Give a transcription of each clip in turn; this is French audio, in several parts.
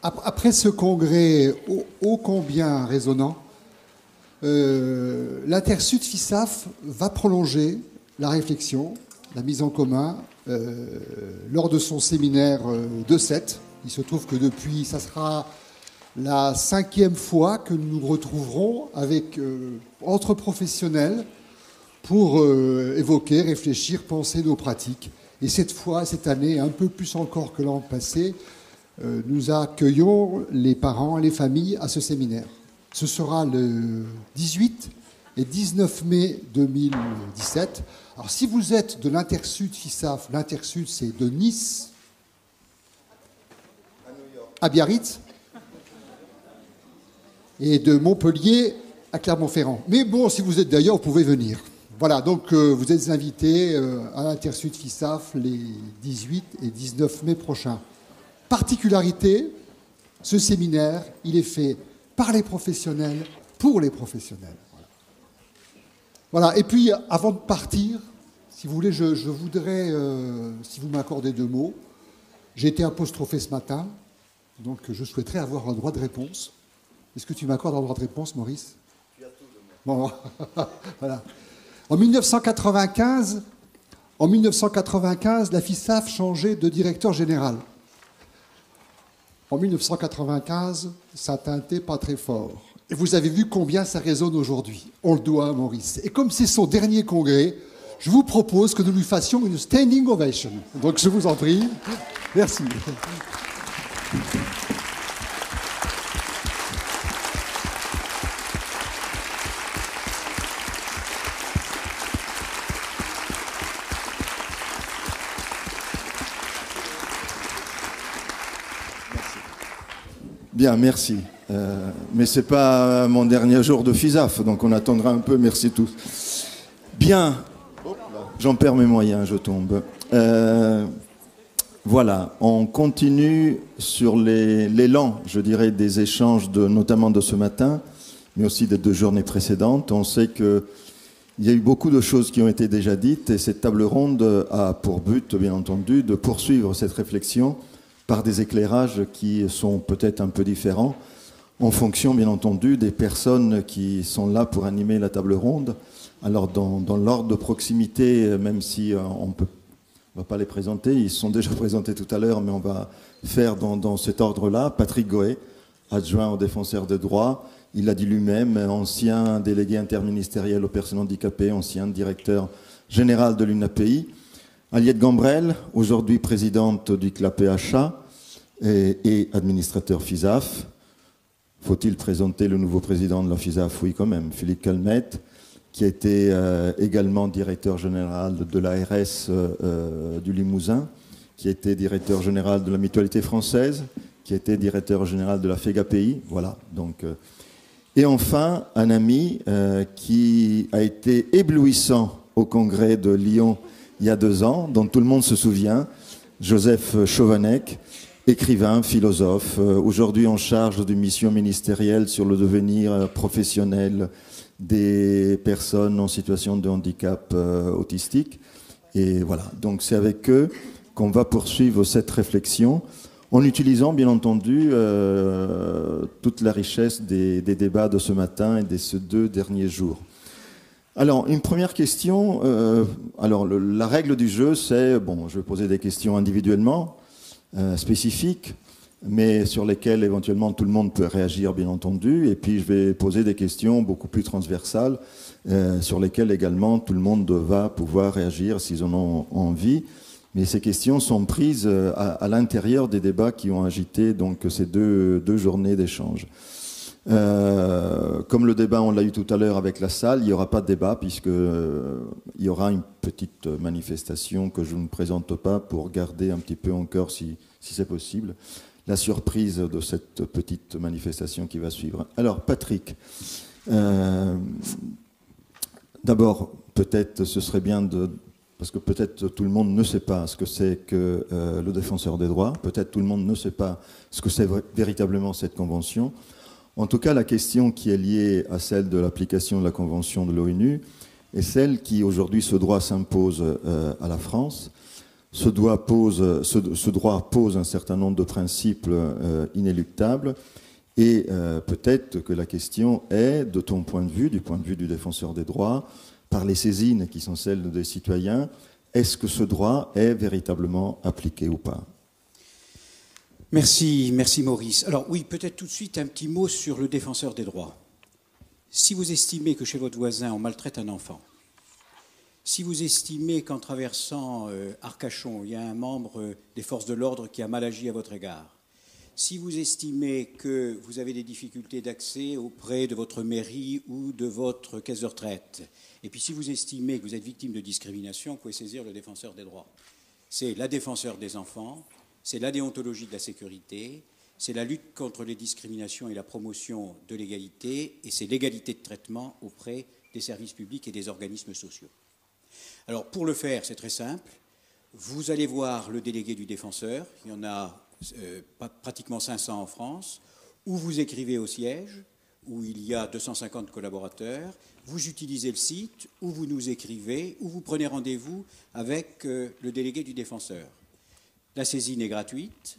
Après ce congrès ô combien résonnant, l'Intersud FISAF va prolonger la réflexion, la mise en commun, lors de son séminaire de 7. Il se trouve que depuis, ça sera la 5e fois que nous nous retrouverons avec, entre professionnels pour évoquer, réfléchir, penser nos pratiques. Et cette fois, cette année, un peu plus encore que l'an passé, nous accueillons les parents, les familles à ce séminaire. Ce sera le 18 et 19 mai 2017. Alors si vous êtes de l'Intersud FISAF, l'Intersud c'est de Nice à Biarritz et de Montpellier à Clermont-Ferrand. Mais bon, si vous êtes d'ailleurs, vous pouvez venir. Voilà, donc vous êtes invités à l'Intersud FISAF les 18 et 19 mai prochains. Particularité, ce séminaire, il est fait par les professionnels, pour les professionnels. Voilà. Et puis, avant de partir, si vous voulez, je voudrais, si vous m'accordez 2 mots, j'ai été apostrophé ce matin, donc je souhaiterais avoir un droit de réponse. Est-ce que tu m'accordes un droit de réponse, Maurice? Tu as tout de moi. Bon, voilà. En 1995, la FISAF changeait de directeur général. En 1995, ça teintait pas très fort. Et vous avez vu combien ça résonne aujourd'hui. On le doit à Maurice. Et comme c'est son dernier congrès, je vous propose que nous lui fassions une standing ovation. Donc je vous en prie. Merci. Bien, merci. Mais ce n'est pas mon dernier jour de FISAF, donc on attendra un peu. Merci tous. Bien. J'en perds mes moyens, je tombe. Voilà, on continue sur l'élan, je dirais, des échanges, notamment de ce matin, mais aussi des 2 journées précédentes. On sait qu'il y a eu beaucoup de choses qui ont été déjà dites, et cette table ronde a pour but, bien entendu, de poursuivre cette réflexion par des éclairages qui sont peut-être un peu différents, en fonction, bien entendu, des personnes qui sont là pour animer la table ronde. Alors, dans l'ordre de proximité, même si on ne va pas les présenter, ils sont déjà présentés tout à l'heure, mais on va faire dans cet ordre-là. Patrick Goé, adjoint au défenseur des droits, il a dit lui-même, ancien délégué interministériel aux personnes handicapées, ancien directeur général de l'UNAPI. Aliette Gambrel, aujourd'hui présidente du CLAPHA et administrateur FISAF. Faut-il présenter le nouveau président de la FISAF? Oui, quand même, Philippe Calmette, qui a été également directeur général de l'ARS du Limousin, qui a été directeur général de la Mutualité française, qui a été directeur général de la FEGAPI. Voilà, donc... Et enfin, un ami qui a été éblouissant au congrès de Lyon il y a 2 ans, dont tout le monde se souvient, Joseph Chovanec, écrivain, philosophe, aujourd'hui en charge d'une mission ministérielle sur le devenir professionnel des personnes en situation de handicap autistique. Et voilà, donc c'est avec eux qu'on va poursuivre cette réflexion, en utilisant bien entendu toute la richesse des débats de ce matin et de ces 2 derniers jours. Alors, une première question. La règle du jeu, c'est, bon, je vais poser des questions individuellement, spécifiques, mais sur lesquelles éventuellement tout le monde peut réagir, bien entendu. Et puis, je vais poser des questions beaucoup plus transversales, sur lesquelles également tout le monde va pouvoir réagir s'ils en ont envie. Mais ces questions sont prises à l'intérieur des débats qui ont agité donc ces deux journées d'échange. Comme le débat, on l'a eu tout à l'heure avec la salle, il n'y aura pas de débat puisqu'il y aura une petite manifestation que je ne présente pas pour garder un petit peu encore, si c'est possible, la surprise de cette petite manifestation qui va suivre. Alors, Patrick, d'abord, peut-être ce serait bien parce que peut-être tout le monde ne sait pas ce que c'est que le défenseur des droits, peut-être tout le monde ne sait pas ce que c'est véritablement cette convention. En tout cas, la question qui est liée à celle de l'application de la Convention de l'ONU est celle qui, aujourd'hui, ce droit s'impose à la France. ce droit pose un certain nombre de principes inéluctables. Et peut-être que la question est, de ton point de vue, du point de vue du défenseur des droits, par les saisines qui sont celles des citoyens, est-ce que ce droit est véritablement appliqué ou pas? Merci Maurice. Alors oui, peut-être tout de suite un petit mot sur le défenseur des droits. Si vous estimez que chez votre voisin on maltraite un enfant, si vous estimez qu'en traversant Arcachon, il y a un membre des forces de l'ordre qui a mal agi à votre égard, si vous estimez que vous avez des difficultés d'accès auprès de votre mairie ou de votre caisse de retraite, et puis si vous estimez que vous êtes victime de discrimination, vous pouvez saisir le défenseur des droits. C'est la défenseur des enfants, c'est la déontologie de la sécurité, c'est la lutte contre les discriminations et la promotion de l'égalité, et c'est l'égalité de traitement auprès des services publics et des organismes sociaux. Alors pour le faire, c'est très simple. Vous allez voir le délégué du défenseur, il y en a pratiquement 500 en France, où vous écrivez au siège, où il y a 250 collaborateurs, vous utilisez le site, où vous nous écrivez, où vous prenez rendez-vous avec le délégué du défenseur. La saisine est gratuite,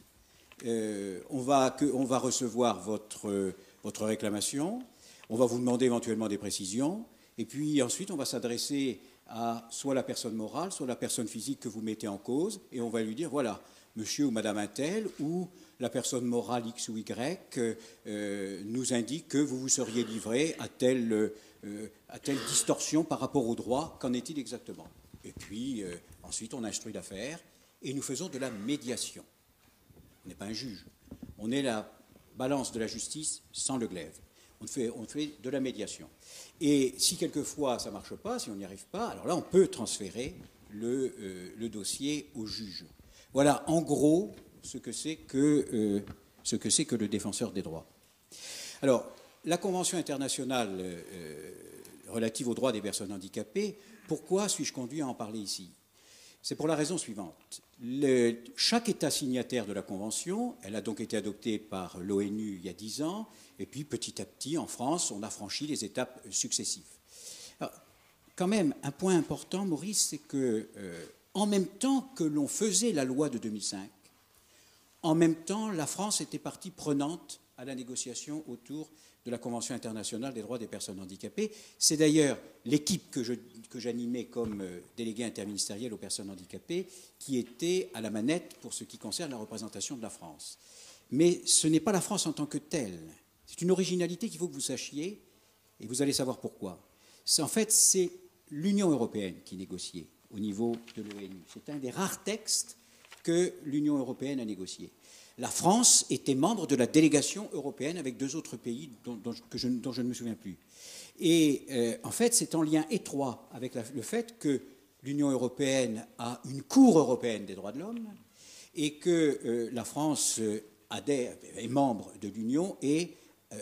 on va recevoir votre réclamation, on va vous demander éventuellement des précisions, et puis ensuite on va s'adresser à soit la personne morale, soit la personne physique que vous mettez en cause, et on va lui dire, voilà, monsieur ou madame untel, ou la personne morale X ou Y nous indique que vous vous seriez livré à telle distorsion par rapport au droit. Qu'en est-il exactement? Et puis, ensuite, on instruit l'affaire et nous faisons de la médiation. On n'est pas un juge. On est la balance de la justice sans le glaive. On fait de la médiation. Et si quelquefois ça ne marche pas, si on n'y arrive pas, alors là, on peut transférer le dossier au juge. Voilà, en gros, ce que c'est que le défenseur des droits. Alors, la Convention internationale relative aux droits des personnes handicapées, pourquoi suis-je conduit à en parler ici? C'est pour la raison suivante. Chaque État signataire de la Convention, elle a donc été adoptée par l'ONU il y a 10 ans, et puis petit à petit, en France, on a franchi les étapes successives. Alors, quand même, un point important, Maurice, c'est que en même temps que l'on faisait la loi de 2005, en même temps, la France était partie prenante à la négociation autour de la Convention internationale des droits des personnes handicapées. C'est d'ailleurs l'équipe que j'animais comme délégué interministériel aux personnes handicapées qui était à la manette pour ce qui concerne la représentation de la France. Mais ce n'est pas la France en tant que telle. C'est une originalité qu'il faut que vous sachiez, et vous allez savoir pourquoi. En fait, c'est l'Union européenne qui négociait au niveau de l'ONU. C'est un des rares textes que l'Union européenne a négocié. La France était membre de la délégation européenne avec 2 autres pays dont je ne me souviens plus. Et en fait, c'est en lien étroit avec le fait que l'Union européenne a une Cour européenne des droits de l'homme et que la France est membre de l'Union et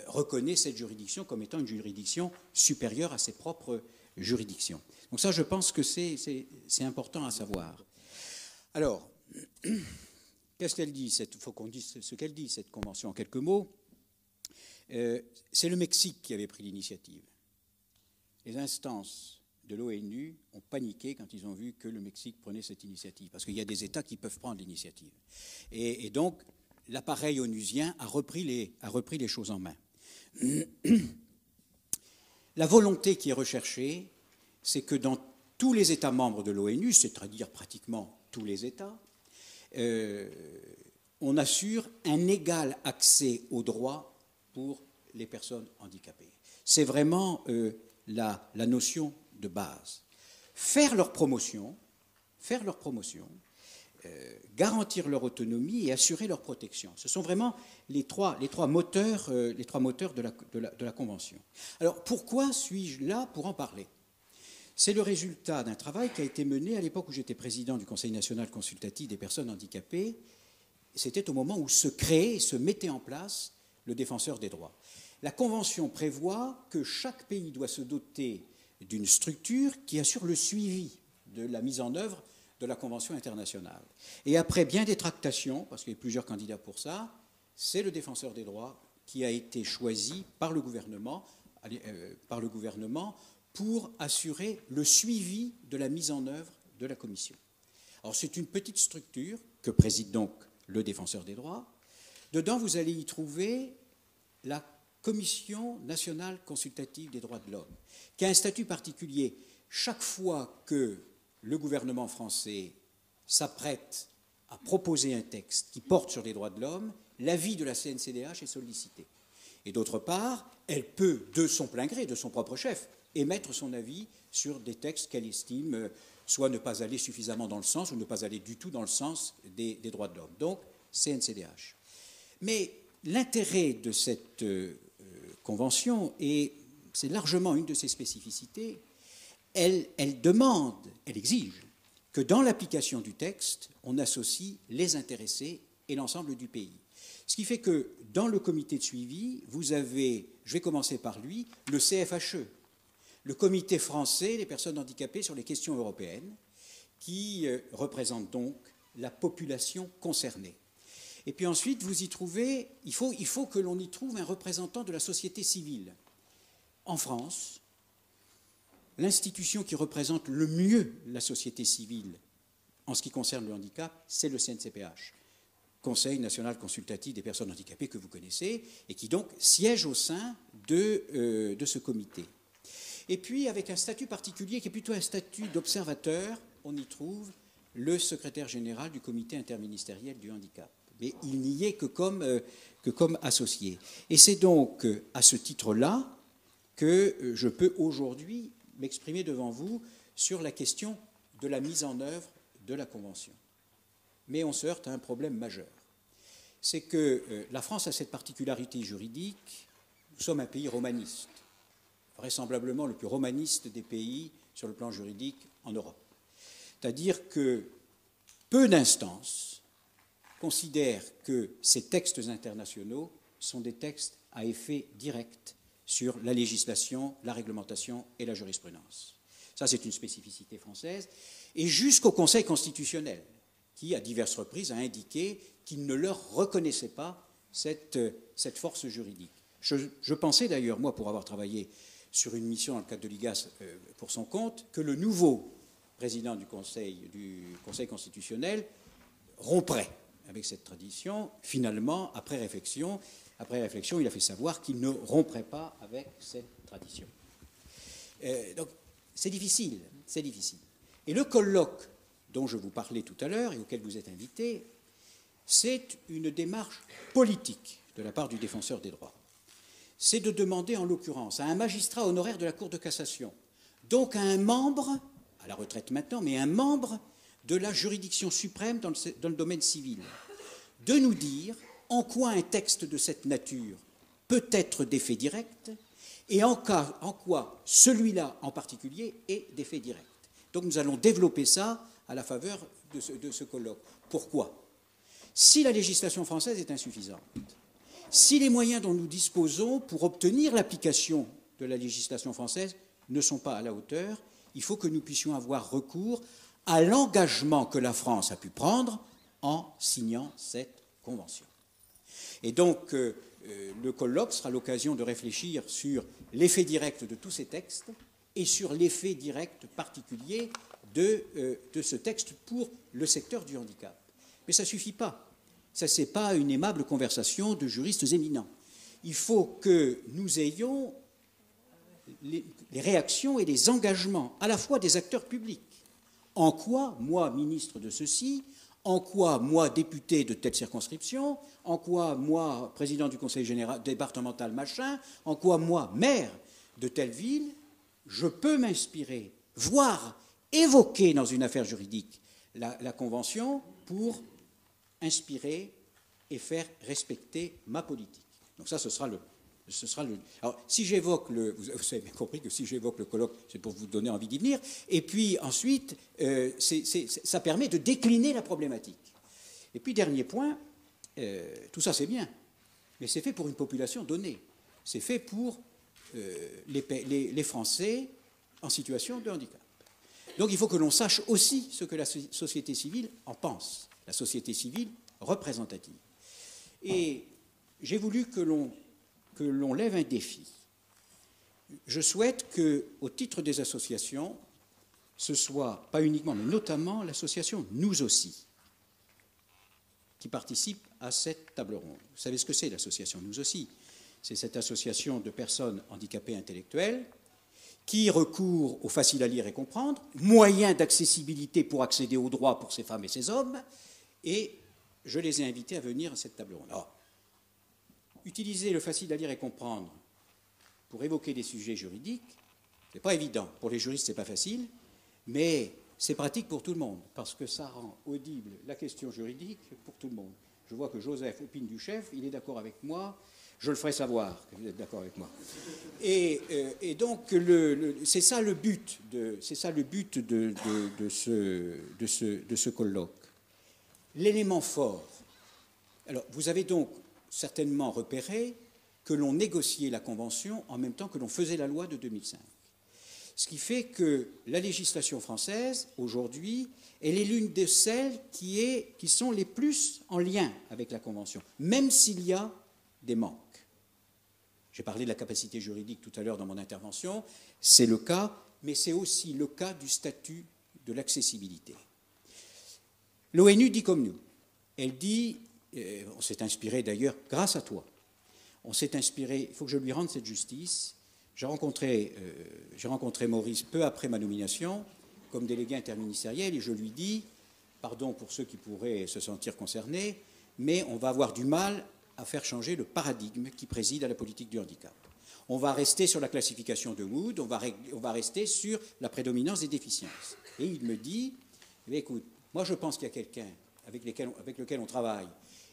reconnaît cette juridiction comme étant une juridiction supérieure à ses propres juridictions. Donc ça, je pense que c'est important à savoir. Alors, qu'est-ce qu'elle dit? Il faut qu'on dise ce qu'elle dit, cette convention, en quelques mots. C'est le Mexique qui avait pris l'initiative. Les instances de l'ONU ont paniqué quand ils ont vu que le Mexique prenait cette initiative, parce qu'il y a des États qui peuvent prendre l'initiative. Et donc, l'appareil onusien a repris les choses en main. La volonté qui est recherchée, c'est que dans tous les États membres de l'ONU, c'est-à-dire pratiquement tous les États, on assure un égal accès aux droits pour les personnes handicapées. C'est vraiment la notion de base. Faire leur promotion, garantir leur autonomie et assurer leur protection. Ce sont vraiment les trois moteurs de la Convention. Alors pourquoi suis-je là pour en parler? C'est le résultat d'un travail qui a été mené à l'époque où j'étais président du Conseil national consultatif des personnes handicapées. C'était au moment où se mettait en place le défenseur des droits. La Convention prévoit que chaque pays doit se doter d'une structure qui assure le suivi de la mise en œuvre de la Convention internationale. Et après bien des tractations, parce qu'il y a plusieurs candidats pour ça, c'est le défenseur des droits qui a été choisi par le gouvernement pour assurer le suivi de la mise en œuvre de la Commission. Alors c'est une petite structure que préside donc le défenseur des droits. Dedans, vous allez y trouver la Commission nationale consultative des droits de l'homme, qui a un statut particulier. Chaque fois que le gouvernement français s'apprête à proposer un texte qui porte sur les droits de l'homme, l'avis de la CNCDH est sollicité. Et d'autre part, elle peut, de son plein gré, de son propre chef, émettre son avis sur des textes qu'elle estime soit ne pas aller suffisamment dans le sens ou ne pas aller du tout dans le sens des droits de l'homme. Donc, CNCDH. Mais l'intérêt de cette convention, et c'est largement une de ses spécificités, elle demande, elle exige que dans l'application du texte, on associe les intéressés et l'ensemble du pays. Ce qui fait que dans le comité de suivi, vous avez, je vais commencer par lui, le CFHE, le comité français des personnes handicapées sur les questions européennes, qui représente donc la population concernée. Et puis ensuite, vous y trouvez, il faut que l'on y trouve un représentant de la société civile. En France, l'institution qui représente le mieux la société civile en ce qui concerne le handicap, c'est le CNCPH, Conseil national consultatif des personnes handicapées, que vous connaissez, et qui donc siège au sein de ce comité. Et puis, avec un statut particulier, qui est plutôt un statut d'observateur, on y trouve le secrétaire général du comité interministériel du handicap. Mais il n'y est que comme associé. Et c'est donc à ce titre-là que je peux aujourd'hui m'exprimer devant vous sur la question de la mise en œuvre de la Convention. Mais on se heurte à un problème majeur. C'est que la France a cette particularité juridique, nous sommes un pays romaniste, vraisemblablement le plus romaniste des pays sur le plan juridique en Europe. C'est-à-dire que peu d'instances considèrent que ces textes internationaux sont des textes à effet direct sur la législation, la réglementation et la jurisprudence. Ça, c'est une spécificité française. Et jusqu'au Conseil constitutionnel, qui, à diverses reprises, a indiqué qu'il ne leur reconnaissait pas cette force juridique. Je pensais d'ailleurs, moi, pour avoir travaillé sur une mission dans le cadre de l'IGAS pour son compte, que le nouveau président du Conseil constitutionnel romprait avec cette tradition. Finalement, après réflexion, il a fait savoir qu'il ne romprait pas avec cette tradition. Donc, c'est difficile. Et le colloque dont je vous parlais tout à l'heure et auquel vous êtes invité, c'est une démarche politique de la part du défenseur des droits. C'est de demander, en l'occurrence, à un magistrat honoraire de la Cour de cassation, donc à un membre, à la retraite maintenant, mais un membre de la juridiction suprême dans le domaine civil, de nous dire en quoi un texte de cette nature peut être d'effet direct et en quoi celui-là en particulier est d'effet direct. Donc nous allons développer ça à la faveur de ce colloque. Pourquoi ? Si la législation française est insuffisante, si les moyens dont nous disposons pour obtenir l'application de la législation française ne sont pas à la hauteur, il faut que nous puissions avoir recours à l'engagement que la France a pu prendre en signant cette convention. Et donc, le colloque sera l'occasion de réfléchir sur l'effet direct de tous ces textes et sur l'effet direct particulier de ce texte pour le secteur du handicap. Mais ça ne suffit pas. Ça, ce n'est pas une aimable conversation de juristes éminents. Il faut que nous ayons les réactions et les engagements, à la fois des acteurs publics. En quoi, moi, ministre de ceci, en quoi, moi, député de telle circonscription, en quoi, moi, président du conseil général départemental machin, en quoi, moi, maire de telle ville, je peux m'inspirer, voire évoquer dans une affaire juridique la Convention pour inspirer et faire respecter ma politique. Donc ça, ce sera le... Alors, si j'évoque vous avez bien compris que si j'évoque le colloque, c'est pour vous donner envie d'y venir. Et puis ensuite, ça permet de décliner la problématique. Et puis, dernier point, tout ça c'est bien, mais c'est fait pour une population donnée. C'est fait pour les Français en situation de handicap. Donc il faut que l'on sache aussi ce que la société civile en pense, la société civile représentative. Et j'ai voulu que l'on lève un défi. Je souhaite qu'au titre des associations, ce soit, pas uniquement, mais notamment l'association Nous aussi, qui participe à cette table ronde. Vous savez ce que c'est l'association Nous aussi? C'est cette association de personnes handicapées intellectuelles qui recourt au facile à lire et comprendre, moyen d'accessibilité pour accéder aux droits pour ces femmes et ces hommes, et je les ai invités à venir à cette table ronde. Alors, utiliser le facile à lire et comprendre pour évoquer des sujets juridiques, ce n'est pas évident. Pour les juristes, ce n'est pas facile, mais c'est pratique pour tout le monde, parce que ça rend audible la question juridique pour tout le monde. Je vois que Joseph opine du chef, il est d'accord avec moi, je le ferai savoir que vous êtes d'accord avec moi. Et donc, c'est ça le but de ce colloque. L'élément fort. Alors, vous avez donc certainement repéré que l'on négociait la Convention en même temps que l'on faisait la loi de 2005. Ce qui fait que la législation française, aujourd'hui, elle est l'une de celles qui sont les plus en lien avec la Convention, même s'il y a des manques. J'ai parlé de la capacité juridique tout à l'heure dans mon intervention, c'est le cas, mais c'est aussi le cas du statut de l'accessibilité. L'ONU dit comme nous. Elle dit, on s'est inspiré d'ailleurs grâce à toi, on s'est inspiré, il faut que je lui rende cette justice. J'ai rencontré Maurice peu après ma nomination comme délégué interministériel et je lui dis, pardon pour ceux qui pourraient se sentir concernés, mais on va avoir du mal à faire changer le paradigme qui préside à la politique du handicap. On va rester sur la classification de Wood, on va rester sur la prédominance des déficiences. Et il me dit, eh écoute, moi je pense qu'il y a quelqu'un avec lequel on travaille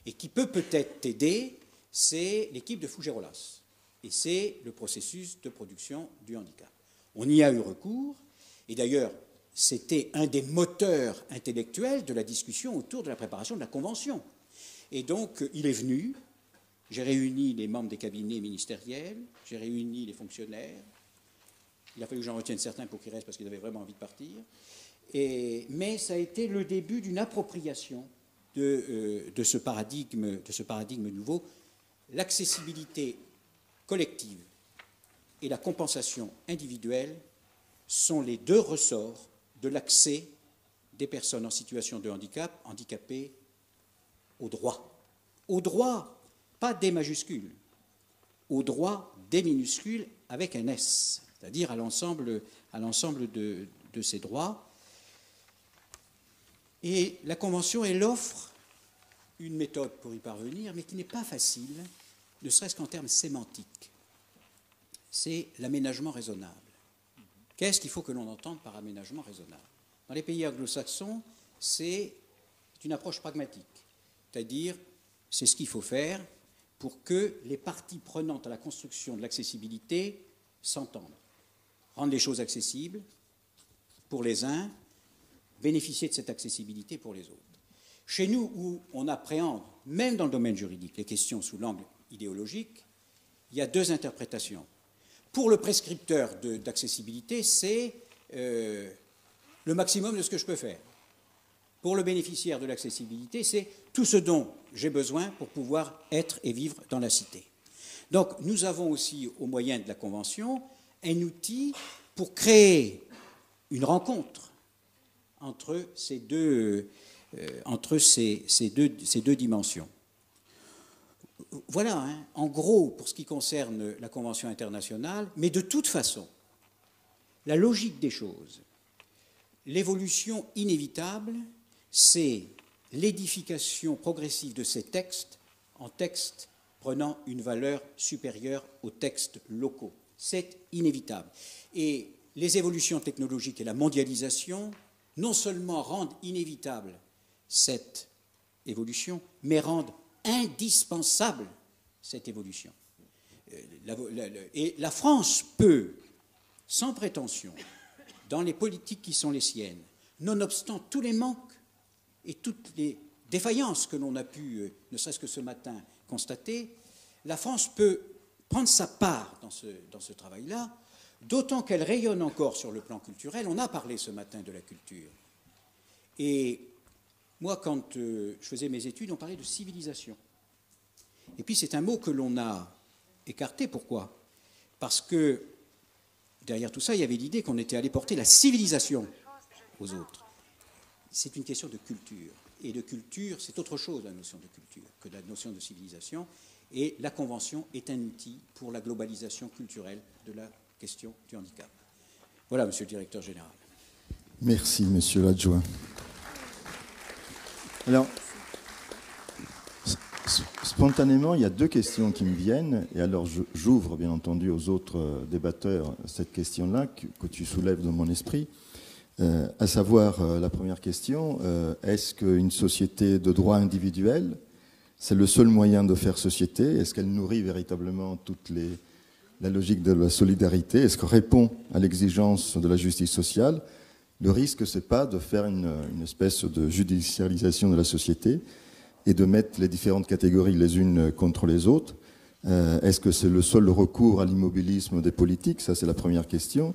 et qui peut peut-être t'aider, c'est l'équipe de Fougerolas. Et c'est le processus de production du handicap. On y a eu recours, et d'ailleurs, c'était un des moteurs intellectuels de la discussion autour de la préparation de la Convention. Et donc, il est venu, j'ai réuni les membres des cabinets ministériels, j'ai réuni les fonctionnaires, il a fallu que j'en retienne certains pour qu'ils restent parce qu'ils avaient vraiment envie de partir, mais ça a été le début d'une appropriation de ce paradigme nouveau. L'accessibilité collective et la compensation individuelle sont les deux ressorts de l'accès des personnes en situation de handicap, handicapées, aux droits. Aux droits, pas des majuscules, aux droits des minuscules avec un S, c'est-à-dire à l'ensemble de ces droits. Et la Convention, elle offre une méthode pour y parvenir, mais qui n'est pas facile, ne serait-ce qu'en termes sémantiques. C'est l'aménagement raisonnable. Qu'est-ce qu'il faut que l'on entende par aménagement raisonnable? Dans les pays anglo-saxons, c'est une approche pragmatique, c'est-à-dire c'est ce qu'il faut faire pour que les parties prenantes à la construction de l'accessibilité s'entendent. Rendre les choses accessibles pour les uns, bénéficier de cette accessibilité pour les autres. Chez nous, où on appréhende, même dans le domaine juridique, les questions sous l'angle idéologique, il y a deux interprétations. Pour le prescripteur d'accessibilité, c'est le maximum de ce que je peux faire. Pour le bénéficiaire de l'accessibilité, c'est tout ce dont j'ai besoin pour pouvoir être et vivre dans la cité. Donc nous avons aussi, au moyen de la Convention, un outil pour créer une rencontre entre ces deux dimensions. Voilà, hein, en gros, pour ce qui concerne la Convention internationale, mais de toute façon, la logique des choses, l'évolution inévitable, c'est l'édification progressive de ces textes en textes prenant une valeur supérieure aux textes locaux. C'est inévitable. Et les évolutions technologiques et la mondialisation non seulement rendent inévitable cette évolution, mais rendent indispensable cette évolution. Et la France peut, sans prétention, dans les politiques qui sont les siennes, nonobstant tous les manques et toutes les défaillances que l'on a pu, ne serait-ce que ce matin, constater, la France peut prendre sa part dans ce travail-là, d'autant qu'elle rayonne encore sur le plan culturel. On a parlé ce matin de la culture. Et moi, quand je faisais mes études, on parlait de civilisation. Et puis c'est un mot que l'on a écarté. Pourquoi? Parce que derrière tout ça, il y avait l'idée qu'on était allé porter la civilisation aux autres. C'est une question de culture. Et de culture, c'est autre chose, la notion de culture, que la notion de civilisation. Et la Convention est un outil pour la globalisation culturelle de la question du handicap. Voilà, Monsieur le Directeur Général. Merci, Monsieur l'Adjoint. Alors, spontanément, il y a deux questions qui me viennent. Et alors, j'ouvre, bien entendu, aux autres débatteurs cette question-là que tu soulèves dans mon esprit. À savoir, la première question, est-ce qu'une société de droit individuel, c'est le seul moyen de faire société? Est-ce qu'elle nourrit véritablement toute la logique de la solidarité? Est-ce qu'elle répond à l'exigence de la justice sociale? Le risque, c'est pas de faire une espèce de judicialisation de la société et de mettre les différentes catégories les unes contre les autres. Est-ce que c'est le seul recours à l'immobilisme des politiques? Ça, c'est la première question.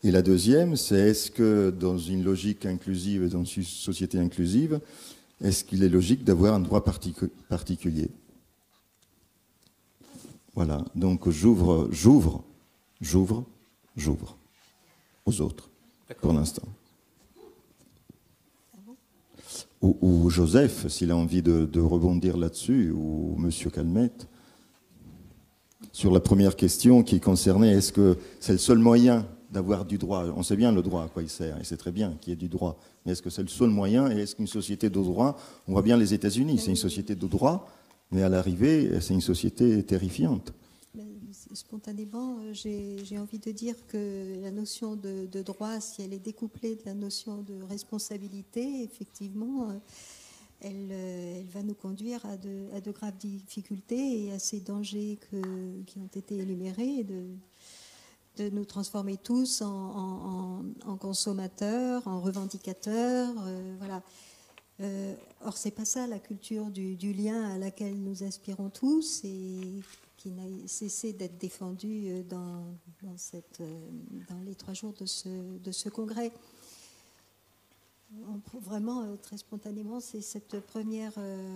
Et la deuxième, c'est est-ce que dans une logique inclusive et dans une société inclusive, est-ce qu'il est logique d'avoir un droit particulier? Voilà, donc j'ouvre aux autres, pour l'instant. Ou Joseph, s'il a envie de rebondir là-dessus, ou Monsieur Calmette, sur la première question qui concernait est-ce que c'est le seul moyen d'avoir du droit? On sait bien le droit à quoi il sert, et c'est très bien qu'il y ait du droit. Mais est-ce que c'est le seul moyen? Et est-ce qu'une société de droit, on voit bien les États-Unis, c'est une société de droit, mais à l'arrivée, c'est une société terrifiante. Spontanément, j'ai envie de dire que la notion de droit, si elle est découplée de la notion de responsabilité, effectivement, elle va nous conduire à de graves difficultés et à ces dangers qui ont été énumérés, de nous transformer tous en consommateurs, en revendicateurs, voilà. Or, c'est pas ça la culture du lien à laquelle nous aspirons tous et qui n'a cessé d'être défendue dans les 3 jours de ce congrès. Vraiment, très spontanément, c'est cette première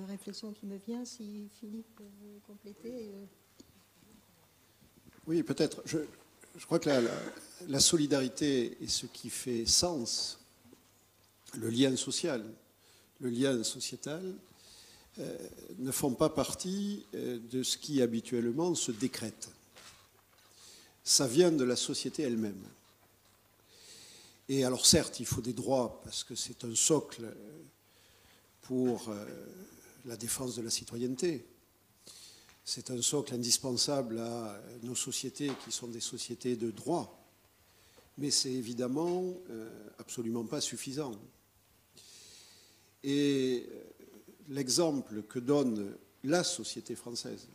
réflexion qui me vient. Si Philippe veut compléter. Oui, peut-être. Je crois que la solidarité est ce qui fait sens, le lien social, le lien sociétal, ne font pas partie de ce qui habituellement se décrète. Ça vient de la société elle-même. Et alors certes, il faut des droits parce que c'est un socle pour la défense de la citoyenneté. C'est un socle indispensable à nos sociétés qui sont des sociétés de droit. Mais c'est évidemment absolument pas suffisant. Et l'exemple que donne la société française,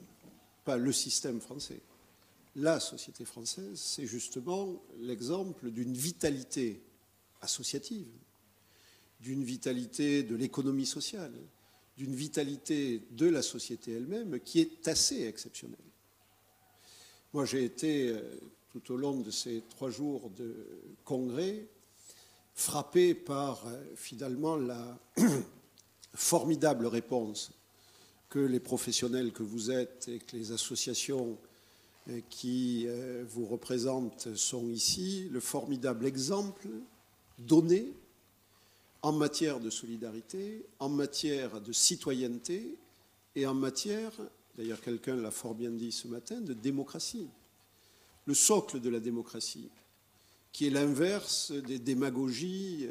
pas le système français, la société française, c'est justement l'exemple d'une vitalité associative, d'une vitalité de l'économie sociale, d'une vitalité de la société elle-même qui est assez exceptionnelle. Moi, j'ai été, tout au long de ces 3 jours de congrès, frappé par, finalement, la formidable réponse que les professionnels que vous êtes et que les associations qui vous représentent sont ici, le formidable exemple donné en matière de solidarité, en matière de citoyenneté et en matière, d'ailleurs quelqu'un l'a fort bien dit ce matin, de démocratie. Le socle de la démocratie, qui est l'inverse des démagogies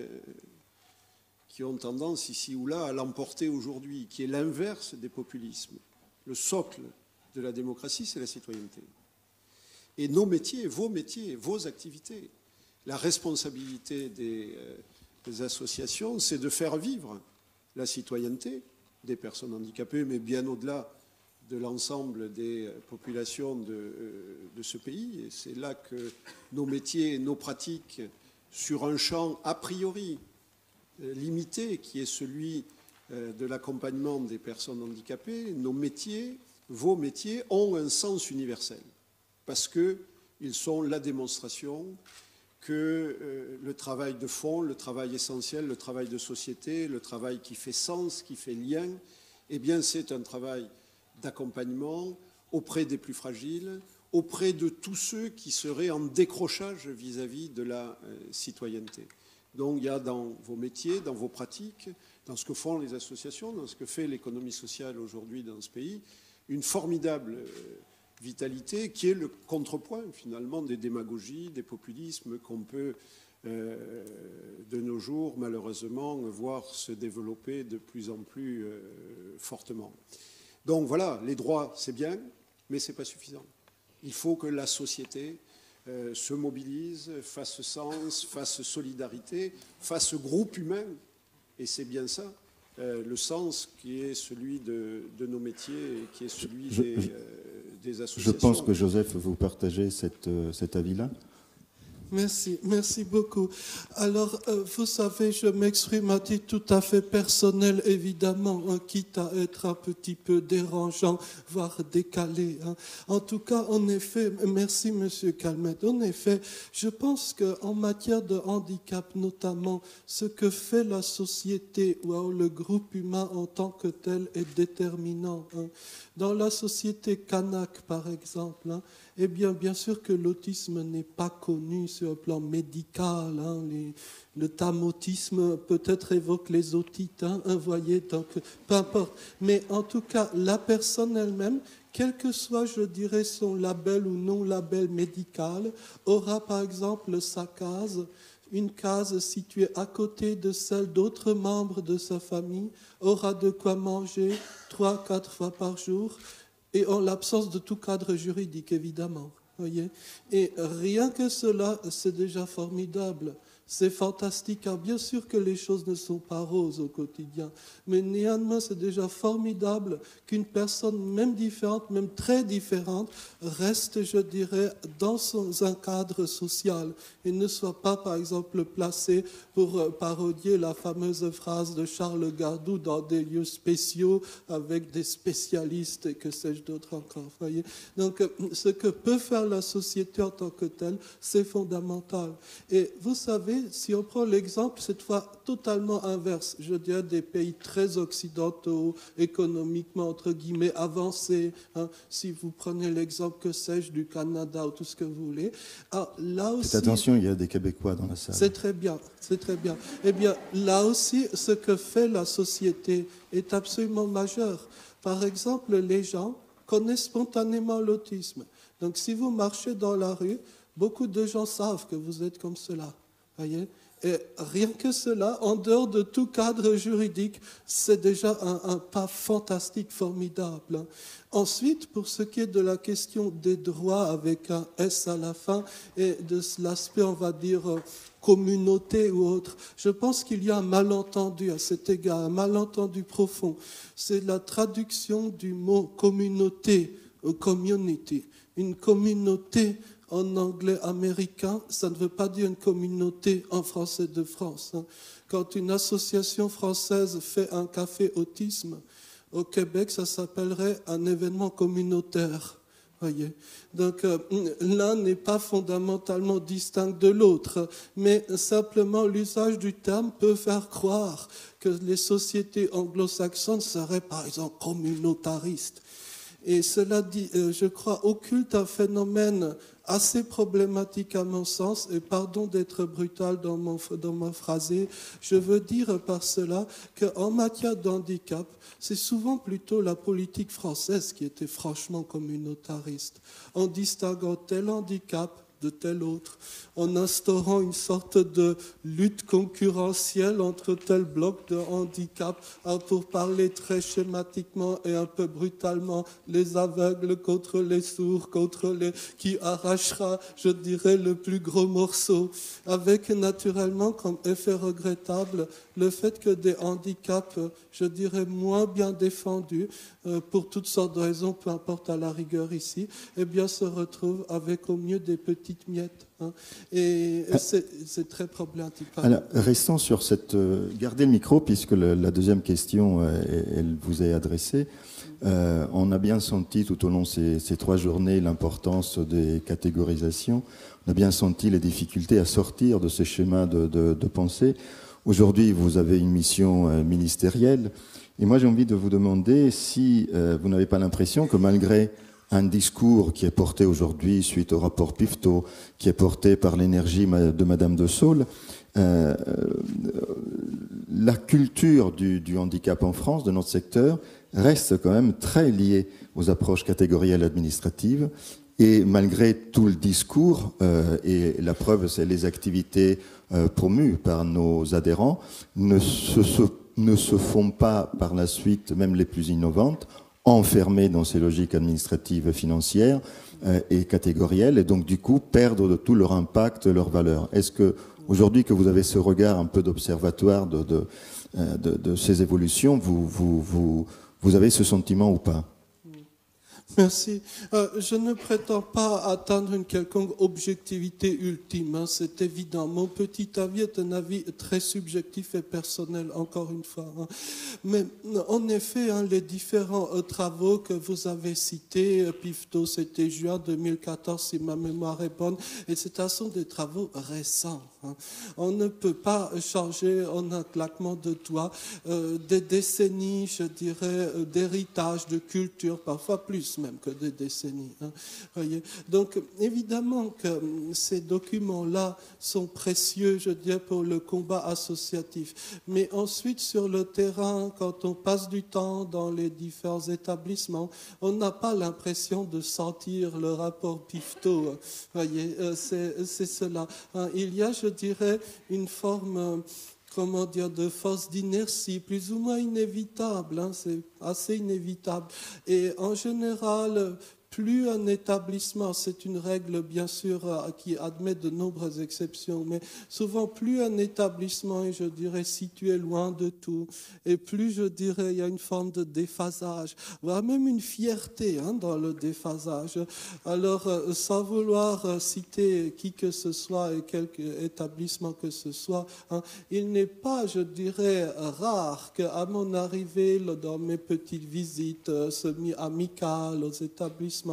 qui ont tendance ici ou là à l'emporter aujourd'hui, qui est l'inverse des populismes. Le socle de la démocratie, c'est la citoyenneté. Et nos métiers, vos activités, la responsabilité des associations, c'est de faire vivre la citoyenneté des personnes handicapées, mais bien au-delà de l'ensemble des populations de ce pays. Et c'est là que nos métiers et nos pratiques, sur un champ a priori limité, qui est celui de l'accompagnement des personnes handicapées, nos métiers, vos métiers, ont un sens universel, parce qu'ils sont la démonstration que le travail de fond, le travail essentiel, le travail de société, le travail qui fait sens, qui fait lien, eh bien c'est un travail d'accompagnement auprès des plus fragiles, auprès de tous ceux qui seraient en décrochage vis-à-vis de la citoyenneté. Donc il y a dans vos métiers, dans vos pratiques, dans ce que font les associations, dans ce que fait l'économie sociale aujourd'hui dans ce pays, une formidable vitalité qui est le contrepoint finalement des démagogies, des populismes qu'on peut de nos jours malheureusement voir se développer de plus en plus fortement. Donc voilà, les droits c'est bien, mais c'est pas suffisant. Il faut que la société se mobilise, fasse sens, fasse solidarité, fasse groupe humain, et c'est bien ça. Le sens qui est celui de nos métiers et qui est celui des associations. Je pense que Joseph, vous partagez cet avis-là. Merci beaucoup. Alors, vous savez, je m'exprime à titre tout à fait personnel, évidemment, quitte à être un petit peu dérangeant, voire décalé. En tout cas, en effet, merci Monsieur Calmette. En effet, je pense qu'en matière de handicap, notamment, ce que fait la société ou le groupe humain en tant que tel est déterminant. Dans la société kanak, par exemple, eh bien sûr que l'autisme n'est pas connu sur le plan médical. Le terme autisme peut-être évoque les otites, voyez, donc peu importe. Mais en tout cas, la personne elle-même, quel que soit, je dirais, son label ou non-label médical, aura par exemple sa case, une case située à côté de celle d'autres membres de sa famille, aura de quoi manger 3-4 fois par jour, et en l'absence de tout cadre juridique, évidemment. Voyez. Et rien que cela, c'est déjà formidable. C'est fantastique, car bien sûr que les choses ne sont pas roses au quotidien, mais néanmoins, c'est déjà formidable qu'une personne, même différente, même très différente, reste, je dirais, dans un cadre social et ne soit pas, par exemple, placée pour parodier la fameuse phrase de Charles Gardou dans des lieux spéciaux avec des spécialistes et que sais-je d'autre encore. Voyez. Donc, ce que peut faire la société en tant que telle, c'est fondamental. Et vous savez, si on prend l'exemple, cette fois totalement inverse, je dirais des pays très occidentaux, économiquement, entre guillemets, avancés, si vous prenez l'exemple, que sais-je, du Canada ou tout ce que vous voulez. Alors, là aussi, faites attention, il y a des Québécois dans la salle. C'est très bien, c'est très bien. Eh bien, là aussi, ce que fait la société est absolument majeur. Par exemple, les gens connaissent spontanément l'autisme. Donc, si vous marchez dans la rue, beaucoup de gens savent que vous êtes comme cela. Voyez. Et rien que cela, en dehors de tout cadre juridique, c'est déjà un pas fantastique, formidable. Ensuite, pour ce qui est de la question des droits avec un S à la fin et de l'aspect, on va dire, communauté ou autre, je pense qu'il y a un malentendu à cet égard, un malentendu profond. C'est la traduction du mot communauté, community. Une communauté en anglais américain, ça ne veut pas dire une communauté en français de France. Quand une association française fait un café autisme, au Québec, ça s'appellerait un événement communautaire. Voyez. Donc l'un n'est pas fondamentalement distinct de l'autre, mais simplement l'usage du terme peut faire croire que les sociétés anglo-saxonnes seraient par exemple communautaristes. Et cela dit, je crois, occulte un phénomène assez problématique à mon sens, et pardon d'être brutal dans mon phrasé, je veux dire par cela qu'en matière d'handicap, c'est souvent plutôt la politique française qui était franchement communautariste, en distinguant tel handicap de tel autre, en instaurant une sorte de lutte concurrentielle entre tel bloc de handicap, pour parler très schématiquement et un peu brutalement, les aveugles contre les sourds, contre les qui arrachera, je dirais, le plus gros morceau, avec naturellement comme effet regrettable le fait que des handicaps, je dirais, moins bien défendus, pour toutes sortes de raisons, peu importe à la rigueur ici, eh bien se retrouvent avec au mieux des petites miettes. Et c'est très problématique. Alors, restons sur cette... gardez le micro, puisque la deuxième question, elle vous est adressée. On a bien senti tout au long de ces 3 journées l'importance des catégorisations. On a bien senti les difficultés à sortir de ces schémas de pensée. Aujourd'hui, vous avez une mission ministérielle. Et moi, j'ai envie de vous demander si vous n'avez pas l'impression que malgré un discours qui est porté aujourd'hui suite au rapport Pifto, qui est porté par l'énergie de Madame de Saulle, la culture du handicap en France, de notre secteur, reste quand même très liée aux approches catégorielles administratives. Et malgré tout le discours, et la preuve, c'est les activités promues par nos adhérents, ne se font pas par la suite, même les plus innovantes, enfermer dans ces logiques administratives, financières et catégorielles, et donc du coup perdre de tout leur impact, leur valeur. Est-ce que aujourd'hui que vous avez ce regard un peu d'observatoire de ces évolutions, vous avez ce sentiment ou pas ? Merci. Je ne prétends pas atteindre une quelconque objectivité ultime. Hein. C'est évident. Mon petit avis est un avis très subjectif et personnel, encore une fois. Hein. Mais en effet, hein, les différents travaux que vous avez cités, PIFTO, c'était juin 2014, si ma mémoire est bonne, et ce sont des travaux récents. Hein. On ne peut pas changer en un claquement de doigts des décennies, je dirais, d'héritage, de culture, parfois plus même que des décennies. Hein. Voyez. Donc, évidemment que ces documents-là sont précieux, je dirais, pour le combat associatif. Mais ensuite, sur le terrain, quand on passe du temps dans les différents établissements, on n'a pas l'impression de sentir le rapport PIFTO. Voyez, c'est cela. Hein. Il y a, je dirais, une forme... comment dire, de force d'inertie, plus ou moins inévitable, hein, c'est assez inévitable. Et en général, plus un établissement, c'est une règle bien sûr qui admet de nombreuses exceptions, mais souvent plus un établissement est, je dirais, situé loin de tout, et plus, je dirais, il y a une forme de déphasage, voire même une fierté hein, dans le déphasage. Alors, sans vouloir citer qui que ce soit et quel établissement que ce soit, hein, il n'est pas, je dirais, rare qu'à mon arrivée, dans mes petites visites semi-amicales aux établissements,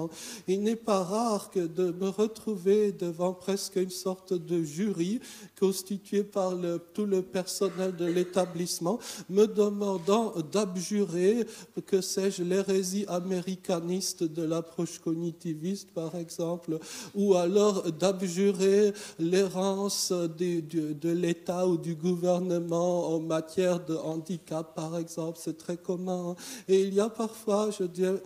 il n'est pas rare que de me retrouver devant presque une sorte de jury constitué par tout le personnel de l'établissement, me demandant d'abjurer, que sais-je, l'hérésie américaniste de l'approche cognitiviste, par exemple, ou alors d'abjurer l'errance de l'État ou du gouvernement en matière de handicap, par exemple. C'est très commun. Et il y a parfois, je dirais,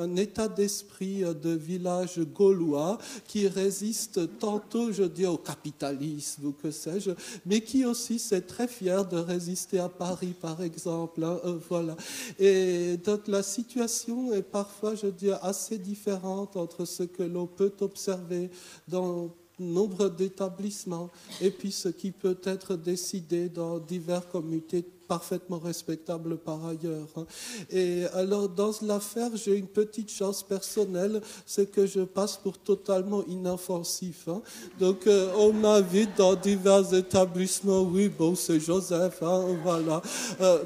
un état d'esprit de village gaulois qui résiste tantôt, je dis, au capitalisme ou que sais-je, mais qui aussi c'est très fier de résister à Paris, par exemple. Hein, voilà. Et donc la situation est parfois, je dis, assez différente entre ce que l'on peut observer dans nombre d'établissements et puis ce qui peut être décidé dans divers comités parfaitement respectable par ailleurs. Et alors, dans l'affaire, j'ai une petite chance personnelle, c'est que je passe pour totalement inoffensif. Donc, on m'invite dans divers établissements. Oui, bon, c'est Joseph, hein, voilà.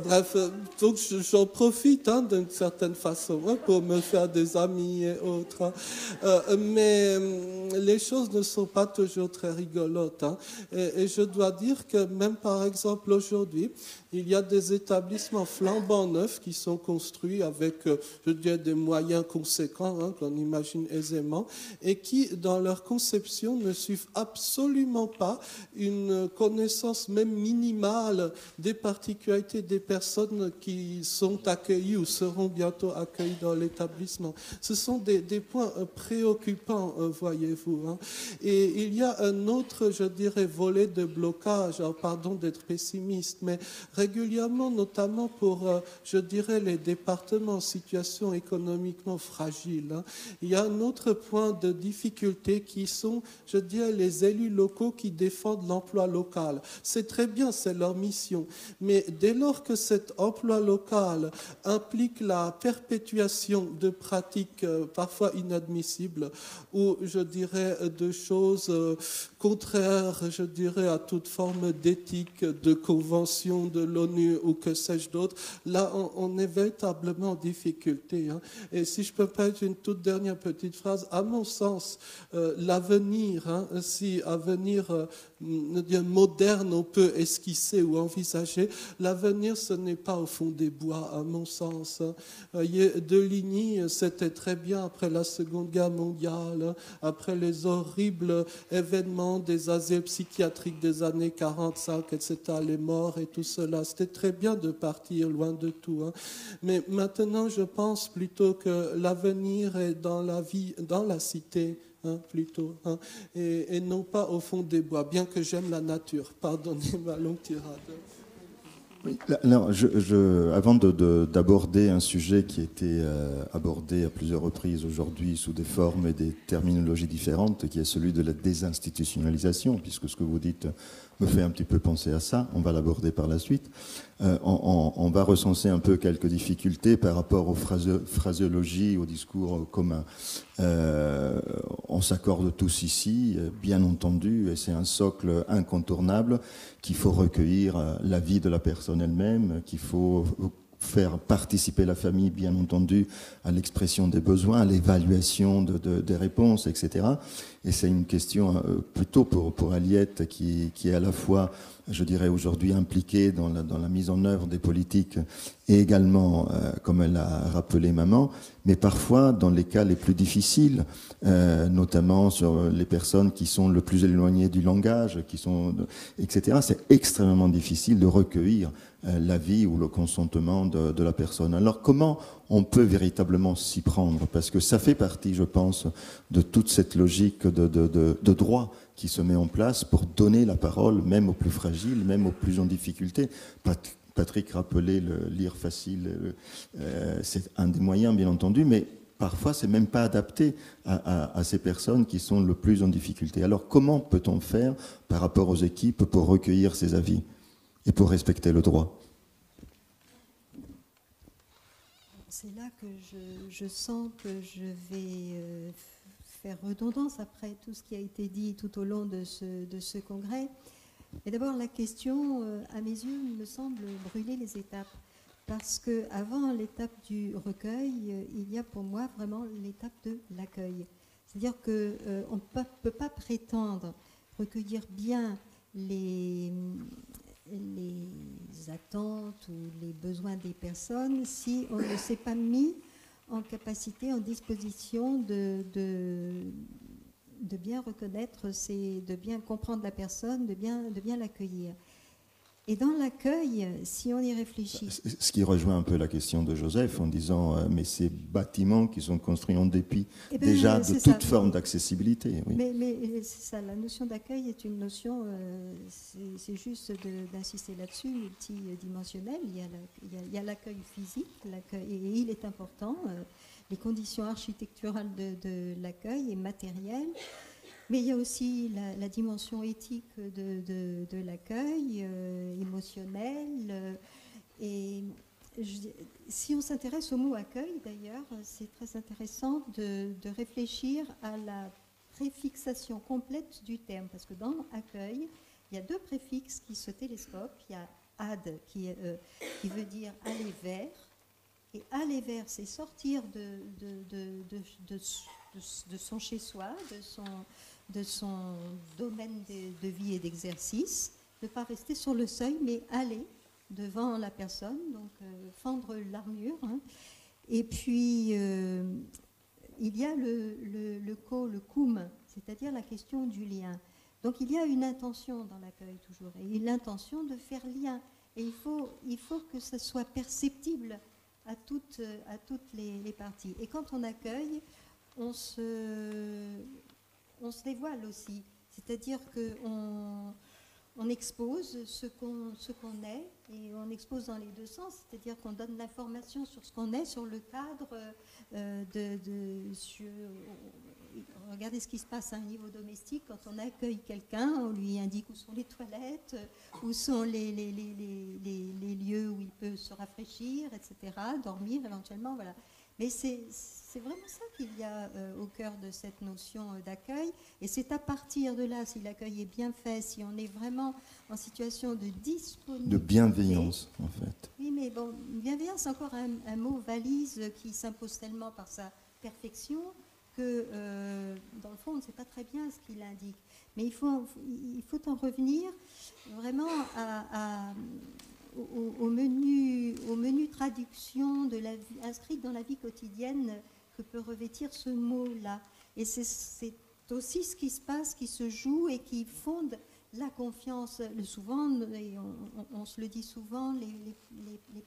Bref, donc j'en profite d'une certaine façon pour me faire des amis et autres. Mais les choses ne sont pas toujours très rigolotes. Et je dois dire que même, par exemple, aujourd'hui, il y a des établissements flambant neufs qui sont construits avec, je dirais, des moyens conséquents, qu'on imagine aisément, et qui, dans leur conception, ne suivent absolument pas une connaissance même minimale des particularités des personnes qui sont accueillies ou seront bientôt accueillies dans l'établissement. Ce sont des points préoccupants, voyez-vous. Et il y a un autre, je dirais, volet de blocage, pardon d'être pessimiste, mais régulièrement, notamment pour, je dirais, les départements en situation économiquement fragile. Il y a un autre point de difficulté qui sont, je dirais, les élus locaux qui défendent l'emploi local. C'est très bien, c'est leur mission. Mais dès lors que cet emploi local implique la perpétuation de pratiques parfois inadmissibles ou, je dirais, de choses contraires, je dirais, à toute forme d'éthique, de convention de l'ONU ou que sais-je d'autre, là, on est véritablement en difficulté. Et si je peux permettre une toute dernière petite phrase, à mon sens, l'avenir, si avenir moderne on peut esquisser ou envisager. L'avenir, ce n'est pas au fond des bois, à mon sens. Deligny, c'était très bien après la Seconde Guerre mondiale, après les horribles événements des asiles psychiatriques des années 45, etc., les morts et tout cela. C'était très bien de partir loin de tout. Mais maintenant, je pense plutôt que l'avenir est dans la vie, dans la cité, plutôt, et non pas au fond des bois, bien que j'aime la nature. Pardonnez ma longue tirade. Oui, alors, avant d'aborder un sujet qui a été abordé à plusieurs reprises aujourd'hui sous des formes et des terminologies différentes, qui est celui de la désinstitutionnalisation, puisque ce que vous dites me fait un petit peu penser à ça, on va l'aborder par la suite. On va recenser un peu quelques difficultés par rapport aux phraséologies, au discours commun. On s'accorde tous ici, bien entendu, et c'est un socle incontournable, qu'il faut recueillir la vie de la personne elle-même, qu'il faut faire participer la famille, bien entendu, à l'expression des besoins, à l'évaluation des réponses, etc. Et c'est une question plutôt pour Aliette qui est à la fois, je dirais aujourd'hui, impliquée dans la mise en œuvre des politiques et également, comme elle l'a rappelé maman, mais parfois dans les cas les plus difficiles, notamment sur les personnes qui sont le plus éloignées du langage, etc. C'est extrêmement difficile de recueillir l'avis ou le consentement de la personne. Alors comment on peut véritablement s'y prendre? Parce que ça fait partie, je pense, de toute cette logique de droit qui se met en place pour donner la parole même aux plus fragiles, même aux plus en difficulté. Patrick rappelait le lire facile, c'est un des moyens, bien entendu, mais parfois c'est même pas adapté à ces personnes qui sont le plus en difficulté. Alors comment peut-on faire par rapport aux équipes pour recueillir ces avis et pour respecter le droit? C'est là que je sens que je vais faire redondance après tout ce qui a été dit tout au long de ce congrès. Mais d'abord, la question, à mes yeux, me semble brûler les étapes. Parce qu'avant l'étape du recueil, il y a pour moi vraiment l'étape de l'accueil. C'est-à-dire qu'on ne peut pas prétendre recueillir bien les attentes ou les besoins des personnes si on ne s'est pas mis en capacité, en disposition de bien reconnaître, de bien comprendre la personne, de bien l'accueillir. Et dans l'accueil, si on y réfléchit... Ce qui rejoint un peu la question de Joseph en disant mais ces bâtiments qui sont construits en dépit déjà de toute forme d'accessibilité. Oui. Mais c'est ça, la notion d'accueil est une notion, c'est juste d'insister là-dessus, multidimensionnelle. Il y a l'accueil physique, et il est important, les conditions architecturales de l'accueil et matérielles. Mais il y a aussi la dimension éthique de l'accueil, émotionnel. Et si on s'intéresse au mot accueil, d'ailleurs, c'est très intéressant de réfléchir à la préfixation complète du terme. Parce que dans accueil, il y a deux préfixes qui se télescopent. Il y a ad qui veut dire aller vers. Et aller vers, c'est sortir de son chez-soi, de son domaine de vie et d'exercice, ne pas rester sur le seuil, mais aller devant la personne, donc fendre l'armure. Et puis, il y a le cum, c'est-à-dire la question du lien. Donc, il y a une intention dans l'accueil toujours, et l'intention de faire lien. Et il faut que ça soit perceptible à toutes les parties. Et quand on accueille, on se dévoile aussi, c'est-à-dire qu'on expose ce qu'on est, et on expose dans les deux sens, c'est-à-dire qu'on donne l'information sur ce qu'on est, sur le cadre, regardez ce qui se passe à un niveau domestique, quand on accueille quelqu'un, on lui indique où sont les toilettes, où sont les lieux où il peut se rafraîchir, etc., dormir éventuellement, voilà. Mais c'est vraiment ça qu'il y a au cœur de cette notion d'accueil. Et c'est à partir de là, si l'accueil est bien fait, si on est vraiment en situation de disponibilité... De bienveillance, en fait. Oui, mais bon, bienveillance, c'est encore un mot valise qui s'impose tellement par sa perfection que, dans le fond, on ne sait pas très bien ce qu'il indique. Mais il faut en revenir vraiment au menu traduction de la vie, inscrite dans la vie quotidienne que peut revêtir ce mot-là. Et c'est aussi ce qui se passe, qui se joue et qui fonde la confiance. Souvent, et on se le dit souvent, les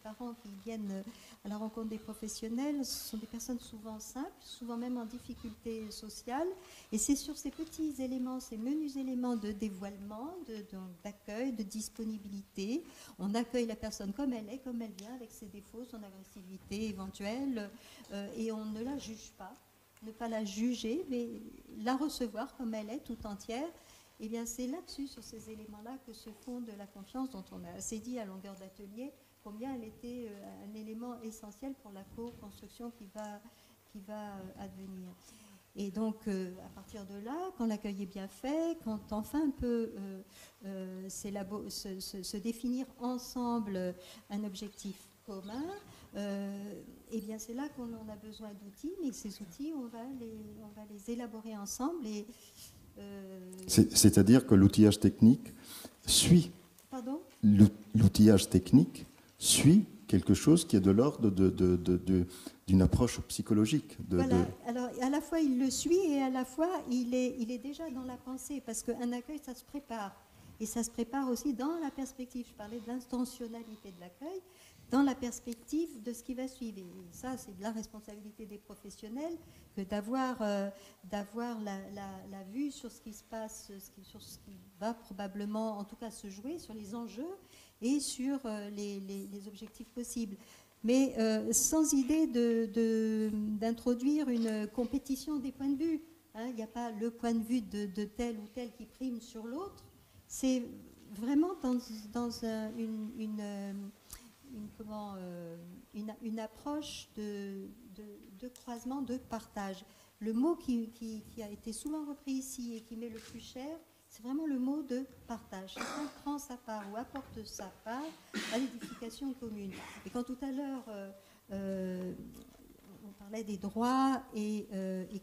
parents qui viennent à la rencontre des professionnels, ce sont des personnes souvent simples, souvent même en difficulté sociale. Et c'est sur ces petits éléments, ces menus éléments de dévoilement, d'accueil, de disponibilité. On accueille la personne comme elle est, comme elle vient, avec ses défauts, son agressivité éventuelle, et on ne la juge pas. Ne pas la juger, mais la recevoir comme elle est, tout entière. Eh bien, c'est là-dessus, sur ces éléments-là, que se fonde la confiance dont on a assez dit à longueur d'atelier, combien elle était un élément essentiel pour la co-construction qui va advenir. Et donc, à partir de là, quand l'accueil est bien fait, quand enfin on peut se définir ensemble un objectif commun, eh bien, c'est là qu'on en a besoin d'outils, mais ces outils, on va les élaborer ensemble et c'est-à-dire que l'outillage technique suit. Pardon ? L'outillage technique suit quelque chose qui est de l'ordre d'une approche psychologique. Voilà. Alors, à la fois, il le suit et à la fois, il est déjà dans la pensée, parce qu'un accueil, ça se prépare. Et ça se prépare aussi dans la perspective. Je parlais de l'intentionnalité de l'accueil, dans la perspective de ce qui va suivre. Et ça, c'est de la responsabilité des professionnels que d'avoir la vue sur ce qui se passe, sur ce qui va probablement, en tout cas, se jouer, sur les enjeux et sur les objectifs possibles. Mais sans idée d'introduire une compétition des points de vue. Il n'y a pas le point de vue de tel ou tel qui prime sur l'autre. C'est vraiment dans une approche de croisement, de partage. Le mot qui a été souvent repris ici et qui met le plus cher, c'est vraiment le mot de partage. Chacun prend sa part ou apporte sa part à l'édification commune. Et quand tout à l'heure, on parlait des droits et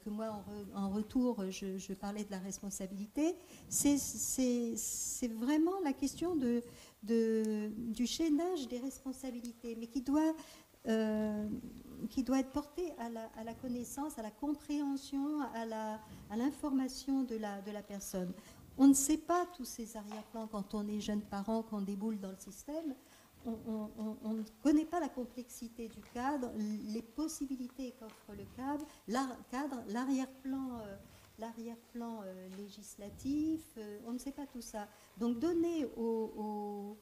que moi, en retour, je parlais de la responsabilité, c'est vraiment la question du chaînage des responsabilités, mais qui doit être porté à la connaissance, à la compréhension, à l'information de la personne. On ne sait pas tous ces arrière-plans quand on est jeune parent, qu'on déboule dans le système. On ne connaît pas la complexité du cadre, les possibilités qu'offre le cadre, l'arrière-plan législatif, on ne sait pas tout ça. Donc donner aux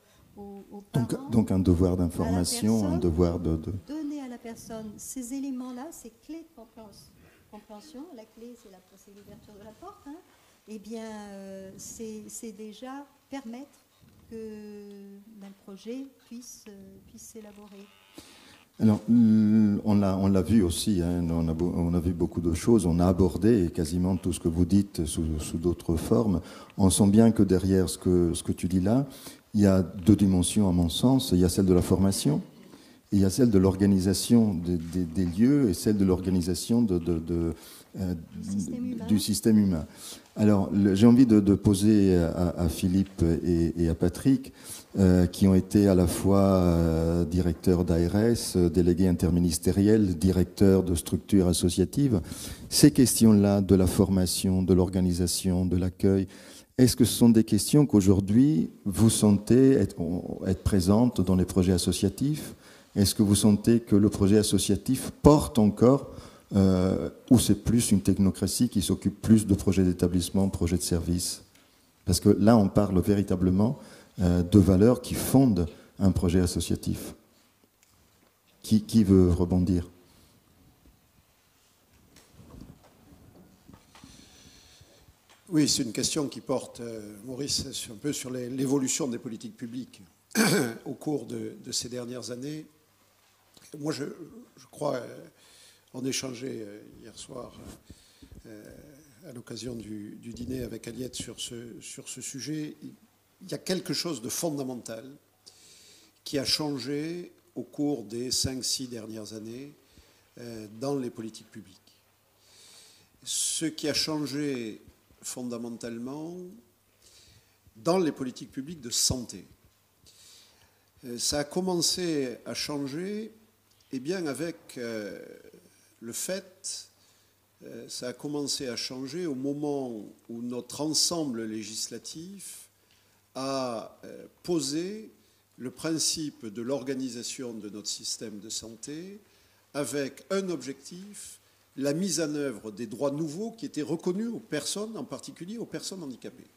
parents, donc un devoir d'information, un devoir de... Donner à la personne ces éléments-là, ces clés de compréhension. La clé, c'est l'ouverture de la porte. Eh bien, c'est déjà permettre que le projet puisse s'élaborer. Alors, on l'a vu aussi, on a vu beaucoup de choses, on a abordé quasiment tout ce que vous dites sous d'autres formes. On sent bien que derrière ce que tu dis là, il y a deux dimensions à mon sens. Il y a celle de la formation et il y a celle de l'organisation des lieux et celle de l'organisation du système humain. Alors, j'ai envie de poser à Philippe et à Patrick, qui ont été à la fois directeurs d'ARS, délégués interministériels, directeurs de structures associatives, ces questions-là de la formation, de l'organisation, de l'accueil, est-ce que ce sont des questions qu'aujourd'hui vous sentez être présentes dans les projets associatifs ? Est-ce que vous sentez que le projet associatif porte encore ou c'est plus une technocratie qui s'occupe plus de projets d'établissement, projets de service? Parce que là, on parle véritablement de valeurs qui fondent un projet associatif. Qui veut rebondir? Oui, c'est une question qui porte, Maurice, un peu sur l'évolution des politiques publiques au cours de ces dernières années. Moi, je crois, on échangeait hier soir à l'occasion du dîner avec Aliette sur ce sujet. Il y a quelque chose de fondamental qui a changé au cours des 5-6 dernières années dans les politiques publiques. ce qui a changé fondamentalement dans les politiques publiques de santé. Ça a commencé à changer avec le fait, ça a commencé à changer au moment où notre ensemble législatif a posé le principe de l'organisation de notre système de santé avec un objectif, la mise en œuvre des droits nouveaux qui étaient reconnus aux personnes, en particulier aux personnes handicapées.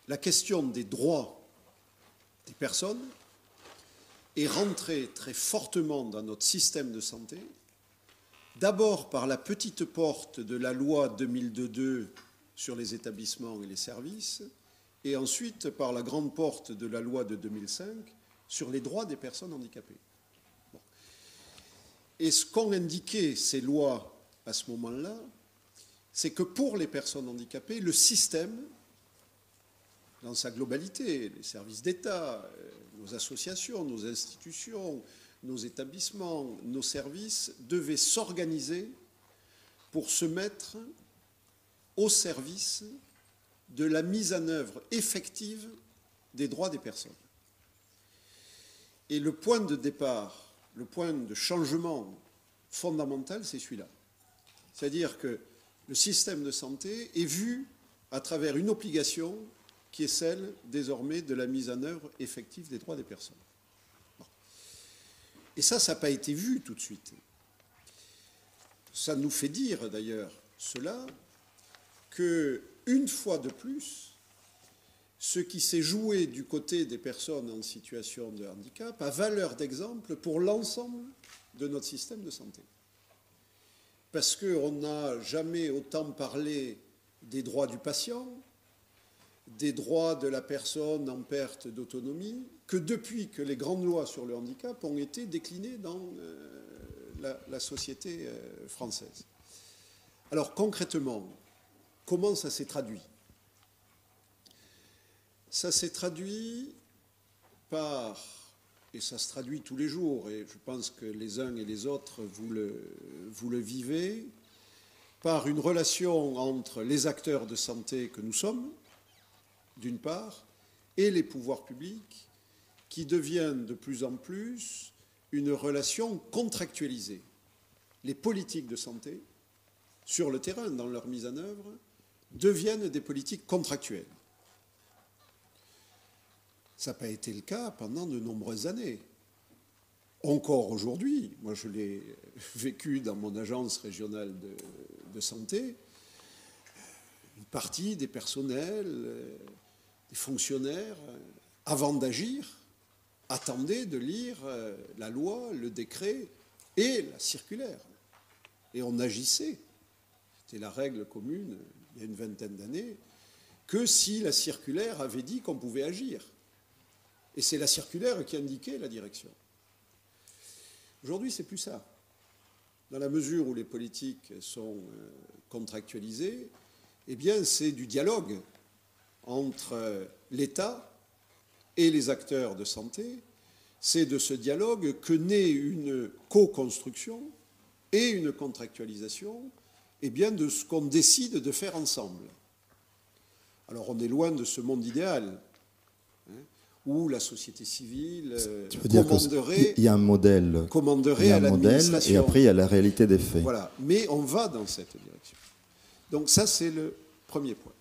La question des droits des personnes est rentrée très fortement dans notre système de santé, d'abord par la petite porte de la loi 2002 sur les établissements et les services, et ensuite par la grande porte de la loi de 2005 sur les droits des personnes handicapées. Bon. Et ce qu'ont indiqué ces lois à ce moment-là, c'est que pour les personnes handicapées, le système, dans sa globalité, les services d'État, nos associations, nos institutions, nos établissements, nos services, devaient s'organiser pour se mettre au service de la mise en œuvre effective des droits des personnes. Et le point de départ, le point de changement fondamental, c'est celui-là. C'est-à-dire que le système de santé est vu à travers une obligation qui est celle, désormais, de la mise en œuvre effective des droits des personnes. Bon. Et ça n'a pas été vu tout de suite. Ça nous fait dire, d'ailleurs, cela, qu'une fois de plus, ce qui s'est joué du côté des personnes en situation de handicap a valeur d'exemple pour l'ensemble de notre système de santé. Parce qu'on n'a jamais autant parlé des droits du patient, des droits de la personne en perte d'autonomie, que depuis que les grandes lois sur le handicap ont été déclinées dans la société française. Alors concrètement, comment ça s'est traduit ? Ça s'est traduit par, et ça se traduit tous les jours, et je pense que les uns et les autres, vous le vivez, par une relation entre les acteurs de santé que nous sommes, d'une part, et les pouvoirs publics, qui deviennent de plus en plus une relation contractualisée. Les politiques de santé, sur le terrain, dans leur mise en œuvre, deviennent des politiques contractuelles. Ça n'a pas été le cas pendant de nombreuses années. Encore aujourd'hui, moi je l'ai vécu dans mon agence régionale de santé, une partie des personnels, des fonctionnaires, avant d'agir, attendaient de lire la loi, le décret et la circulaire. Et on agissait, c'était la règle commune il y a une vingtaine d'années, que si la circulaire avait dit qu'on pouvait agir. Et c'est la circulaire qui indiquait la direction. Aujourd'hui, c'est plus ça. Dans la mesure où les politiques sont contractualisées, eh bien, c'est du dialogue entre l'État et les acteurs de santé. C'est de ce dialogue que naît une co-construction et une contractualisation, eh bien, de ce qu'on décide de faire ensemble. Alors, on est loin de ce monde idéal, où la société civile commanderait, il y a un modèle, à l'administration. Et après, il y a la réalité des faits. Voilà. Mais on va dans cette direction. Donc ça, c'est le premier point.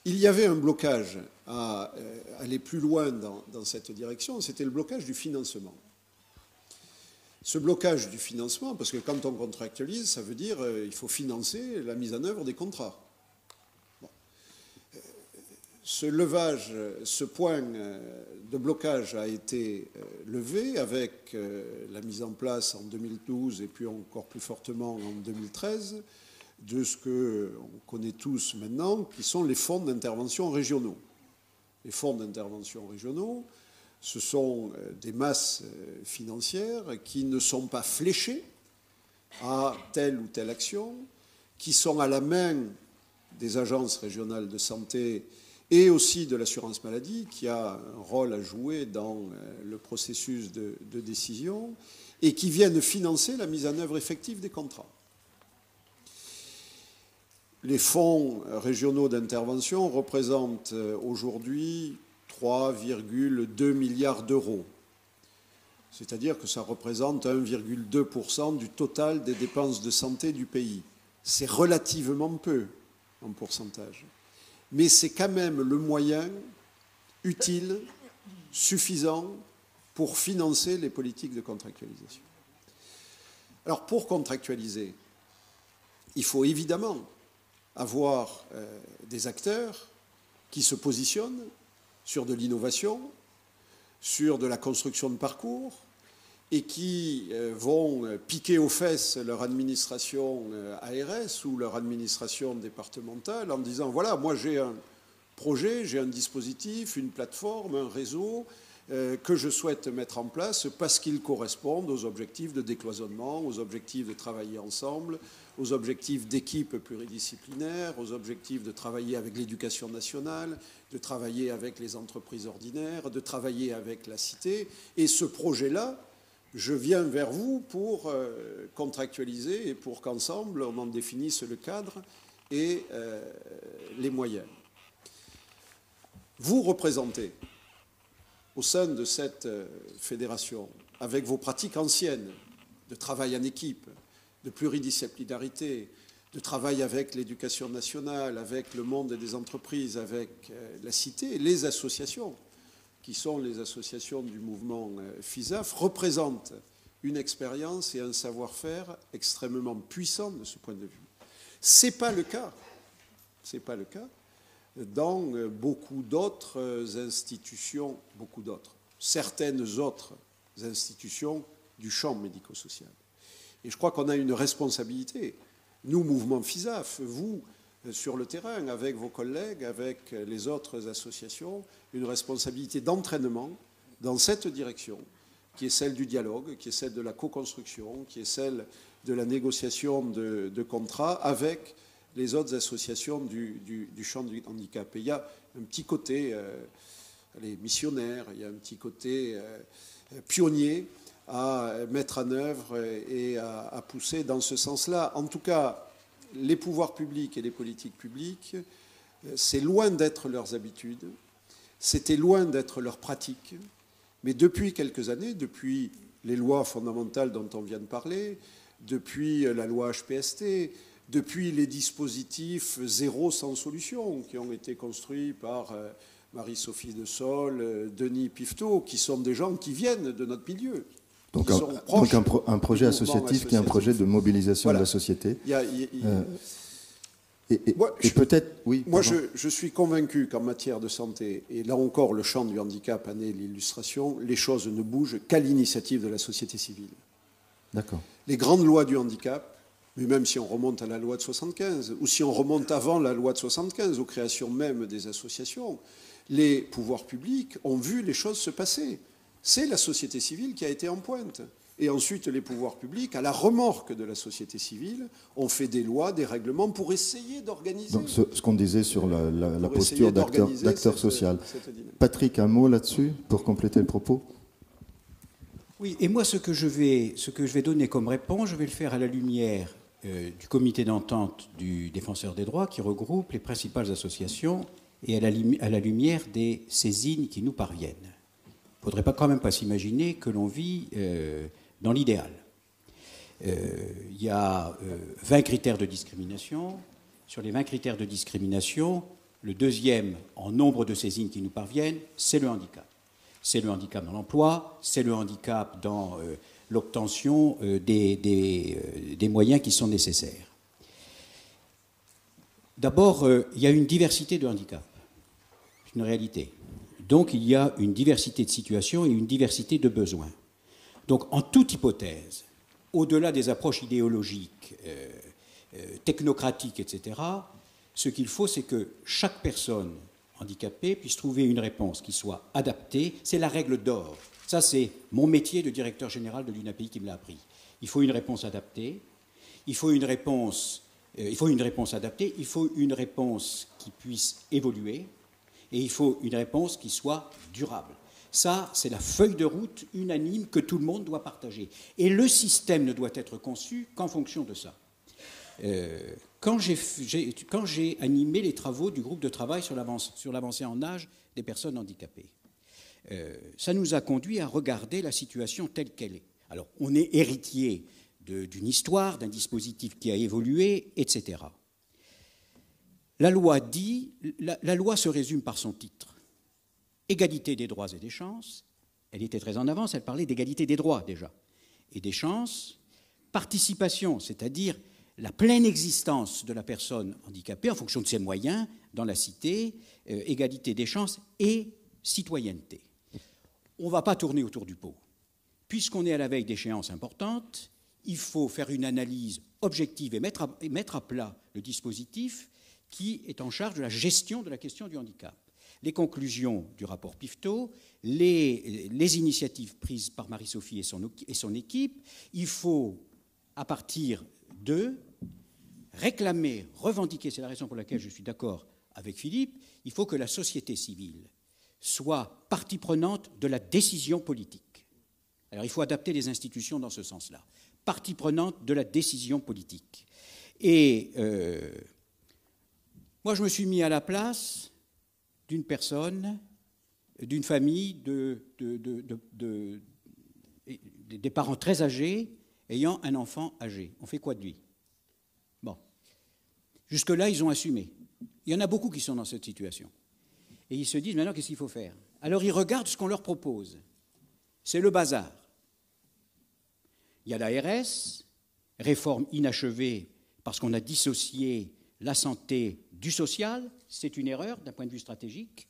Il y avait un blocage à aller plus loin dans cette direction, c'était le blocage du financement. Ce blocage du financement, parce que quand on contractualise, ça veut dire qu'il faut financer la mise en œuvre des contrats. Bon. Ce point de blocage a été levé avec la mise en place en 2012 et puis encore plus fortement en 2013 de ce qu'on connaît tous maintenant, qui sont les fonds d'intervention régionaux. Les fonds d'intervention régionaux, ce sont des masses financières qui ne sont pas fléchées à telle ou telle action, qui sont à la main des agences régionales de santé et aussi de l'assurance maladie, qui a un rôle à jouer dans le processus de décision, et qui viennent financer la mise en œuvre effective des contrats. les fonds régionaux d'intervention représentent aujourd'hui 3,2 milliards d'euros. C'est-à-dire que ça représente 1,2% du total des dépenses de santé du pays. C'est relativement peu en pourcentage. Mais c'est quand même le moyen utile, suffisant pour financer les politiques de contractualisation. Alors pour contractualiser, il faut évidemment avoir des acteurs qui se positionnent sur de l'innovation, sur de la construction de parcours, et qui vont piquer aux fesses leur administration ARS ou leur administration départementale en disant, voilà, moi j'ai un projet, j'ai un dispositif, une plateforme, un réseau que je souhaite mettre en place parce qu'ils correspondent aux objectifs de décloisonnement, aux objectifs de travailler ensemble, aux objectifs d'équipe pluridisciplinaire, aux objectifs de travailler avec l'éducation nationale, de travailler avec les entreprises ordinaires, de travailler avec la cité. Et ce projet-là, je viens vers vous pour contractualiser et pour qu'ensemble, on en définisse le cadre et les moyens. Vous représentez, au sein de cette fédération, avec vos pratiques anciennes de travail en équipe, de pluridisciplinarité, de travail avec l'éducation nationale, avec le monde des entreprises, avec la cité, les associations, qui sont les associations du mouvement FISAF, représentent une expérience et un savoir-faire extrêmement puissants de ce point de vue. Ce n'est pas le cas. C'est pas le cas dans beaucoup d'autres institutions, certaines autres institutions du champ médico-social. Et je crois qu'on a une responsabilité, nous, mouvement FISAF, vous, sur le terrain, avec vos collègues, avec les autres associations, une responsabilité d'entraînement dans cette direction, qui est celle du dialogue, qui est celle de la co-construction, qui est celle de la négociation de contrats avec les autres associations du champ du handicap. Et il y a un petit côté missionnaire, il y a un petit côté pionnier à mettre en œuvre et à pousser dans ce sens-là. En tout cas, les pouvoirs publics et les politiques publiques, c'est loin d'être leurs habitudes, c'était loin d'être leurs pratiques, mais depuis quelques années, depuis les lois fondamentales dont on vient de parler, depuis la loi HPST, depuis les dispositifs zéro sans solution qui ont été construits par Marie-Sophie de Sol, Denis Pifteau, qui sont des gens qui viennent de notre milieu. Donc un projet associatif qui est un projet de mobilisation de la société. Peut-être, oui. Moi, je suis convaincu qu'en matière de santé, et là encore, le champ du handicap en est l'illustration, les choses ne bougent qu'à l'initiative de la société civile. D'accord. Les grandes lois du handicap, mais même si on remonte à la loi de 75, ou si on remonte avant la loi de 75, aux créations même des associations, les pouvoirs publics ont vu les choses se passer. C'est la société civile qui a été en pointe. Et ensuite, les pouvoirs publics, à la remorque de la société civile, ont fait des lois, des règlements pour essayer d'organiser. Donc ce qu'on disait sur la posture d'acteur social. Patrick, un mot là-dessus pour compléter le propos ? Oui, et moi, ce que je vais donner comme réponse, je vais le faire à la lumière du comité d'entente du défenseur des droits qui regroupe les principales associations et à la lumière des saisines qui nous parviennent. Il ne faudrait quand même pas s'imaginer que l'on vit dans l'idéal. Il y a 20 critères de discrimination. Sur les 20 critères de discrimination, le deuxième en nombre de saisines qui nous parviennent, c'est le handicap. C'est le handicap dans l'emploi, c'est le handicap dans l'obtention des moyens qui sont nécessaires. D'abord, il y a une diversité de handicaps. C'est une réalité. Donc, il y a une diversité de situations et une diversité de besoins. Donc, en toute hypothèse, au-delà des approches idéologiques, technocratiques, etc., ce qu'il faut, c'est que chaque personne handicapée puisse trouver une réponse qui soit adaptée. C'est la règle d'or. Ça, c'est mon métier de directeur général de l'UNAPI qui me l'a appris. Il faut une réponse adaptée, il faut une réponse adaptée, il faut une réponse qui puisse évoluer, et il faut une réponse qui soit durable. Ça, c'est la feuille de route unanime que tout le monde doit partager. Et le système ne doit être conçu qu'en fonction de ça. Quand j'ai animé les travaux du groupe de travail sur l'avancée en âge des personnes handicapées, ça nous a conduit à regarder la situation telle qu'elle est. Alors, on est héritier d'une histoire, d'un dispositif qui a évolué, etc. La loi se résume par son titre. Égalité des droits et des chances. Elle était très en avance, elle parlait d'égalité des droits déjà. Et des chances. Participation, c'est-à-dire la pleine existence de la personne handicapée en fonction de ses moyens dans la cité, égalité des chances et citoyenneté. On ne va pas tourner autour du pot. Puisqu'on est à la veille d'échéances importantes, il faut faire une analyse objective et mettre à plat le dispositif qui est en charge de la gestion de la question du handicap. Les conclusions du rapport Piveteau, les initiatives prises par Marie-Sophie et son équipe, il faut, à partir d'eux, réclamer, revendiquer, c'est la raison pour laquelle je suis d'accord avec Philippe, il faut que la société civile soit partie prenante de la décision politique. Alors il faut adapter les institutions dans ce sens-là. Partie prenante de la décision politique. Et moi, je me suis mis à la place d'une personne, d'une famille, des parents très âgés ayant un enfant âgé. On fait quoi de lui? Bon. Jusque-là, ils ont assumé. Il y en a beaucoup qui sont dans cette situation. Et ils se disent, maintenant, qu'est-ce qu'il faut faire? Alors, ils regardent ce qu'on leur propose. C'est le bazar. Il y a l'ARS, réforme inachevée parce qu'on a dissocié la santé du social. C'est une erreur d'un point de vue stratégique.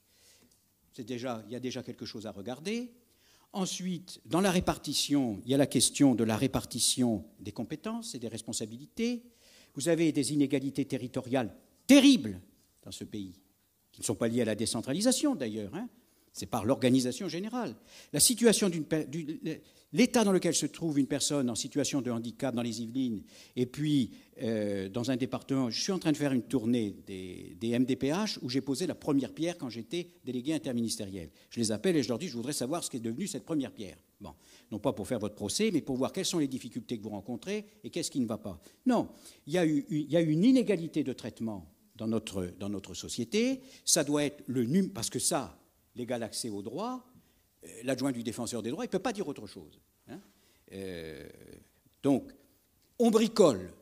Il y a déjà quelque chose à regarder. Ensuite, dans la répartition, il y a la question de la répartition des compétences et des responsabilités. Vous avez des inégalités territoriales terribles dans ce pays, qui ne sont pas liées à la décentralisation d'ailleurs, hein. C'est par l'organisation générale. La situation l'état dans lequel se trouve une personne en situation de handicap dans les Yvelines, et puis dans un département, je suis en train de faire une tournée des MDPH où j'ai posé la première pierre quand j'étais délégué interministériel. Je les appelle et je leur dis, je voudrais savoir ce qu'est devenu cette première pierre. Bon, non pas pour faire votre procès, mais pour voir quelles sont les difficultés que vous rencontrez et qu'est-ce qui ne va pas. Non, il y a une inégalité de traitement dans notre société. Ça doit être parce que ça, l'égal accès aux droits, l'adjoint du défenseur des droits, il ne peut pas dire autre chose. Hein. Donc, on bricole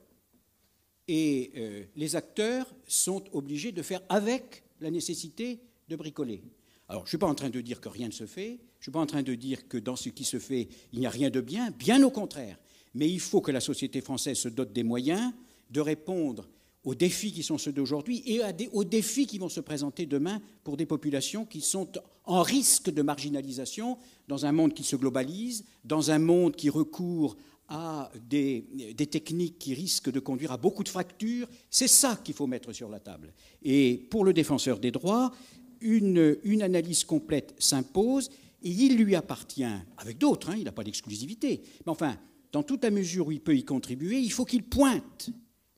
et les acteurs sont obligés de faire avec la nécessité de bricoler. Alors, je ne suis pas en train de dire que rien ne se fait, je ne suis pas en train de dire que dans ce qui se fait, il n'y a rien de bien, bien au contraire. Mais il faut que la société française se dote des moyens de répondre aux défis qui sont ceux d'aujourd'hui et aux défis qui vont se présenter demain pour des populations qui sont en risque de marginalisation dans un monde qui se globalise, dans un monde qui recourt à des techniques qui risquent de conduire à beaucoup de fractures. C'est ça qu'il faut mettre sur la table. Et pour le défenseur des droits, une analyse complète s'impose et il lui appartient, avec d'autres, hein, il n'a pas d'exclusivité, mais enfin, dans toute la mesure où il peut y contribuer, il faut qu'il pointe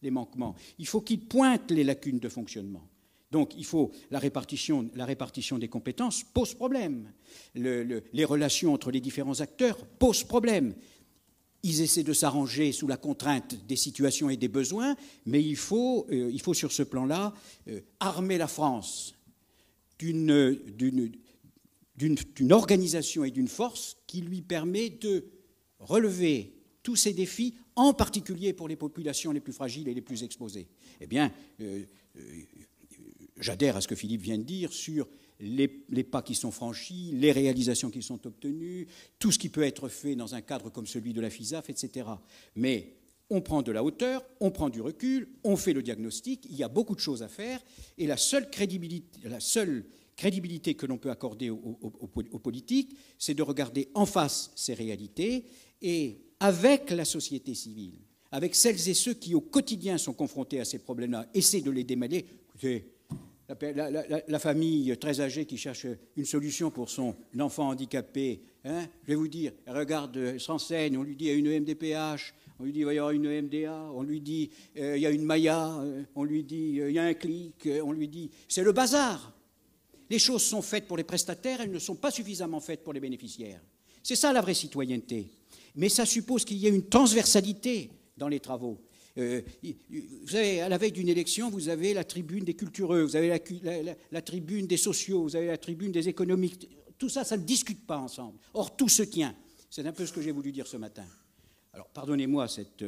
les manquements. Il faut qu'il pointe les lacunes de fonctionnement. Donc, la répartition des compétences pose problème. Les relations entre les différents acteurs posent problème. Ils essaient de s'arranger sous la contrainte des situations et des besoins, mais il faut sur ce plan-là, armer la France d'une organisation et d'une force qui lui permet de relever tous ces défis, en particulier pour les populations les plus fragiles et les plus exposées. Eh bien, j'adhère à ce que Philippe vient de dire sur les pas qui sont franchis, les réalisations qui sont obtenues, tout ce qui peut être fait dans un cadre comme celui de la FISAF, etc. Mais on prend de la hauteur, on prend du recul, on fait le diagnostic, il y a beaucoup de choses à faire, et la seule crédibilité que l'on peut accorder aux politiques, c'est de regarder en face ces réalités et avec la société civile, avec celles et ceux qui au quotidien sont confrontés à ces problèmes-là, essaient de les démêler. Écoutez, la famille très âgée qui cherche une solution pour son enfant handicapé, hein, je vais vous dire, elle regarde, elle se renseigne, on lui dit il y a une MDPH, on lui dit il va y avoir une MDA, on lui dit il y a une Maya, on lui dit il y a un clic, on lui dit c'est le bazar. Les choses sont faites pour les prestataires, elles ne sont pas suffisamment faites pour les bénéficiaires. C'est ça la vraie citoyenneté. Mais ça suppose qu'il y ait une transversalité dans les travaux. Vous savez, à la veille d'une élection, vous avez la tribune des cultureux, vous avez la tribune des sociaux, vous avez la tribune des économiques. Tout ça, ça ne discute pas ensemble. Or, tout se tient. C'est un peu ce que j'ai voulu dire ce matin. Alors, pardonnez-moi cette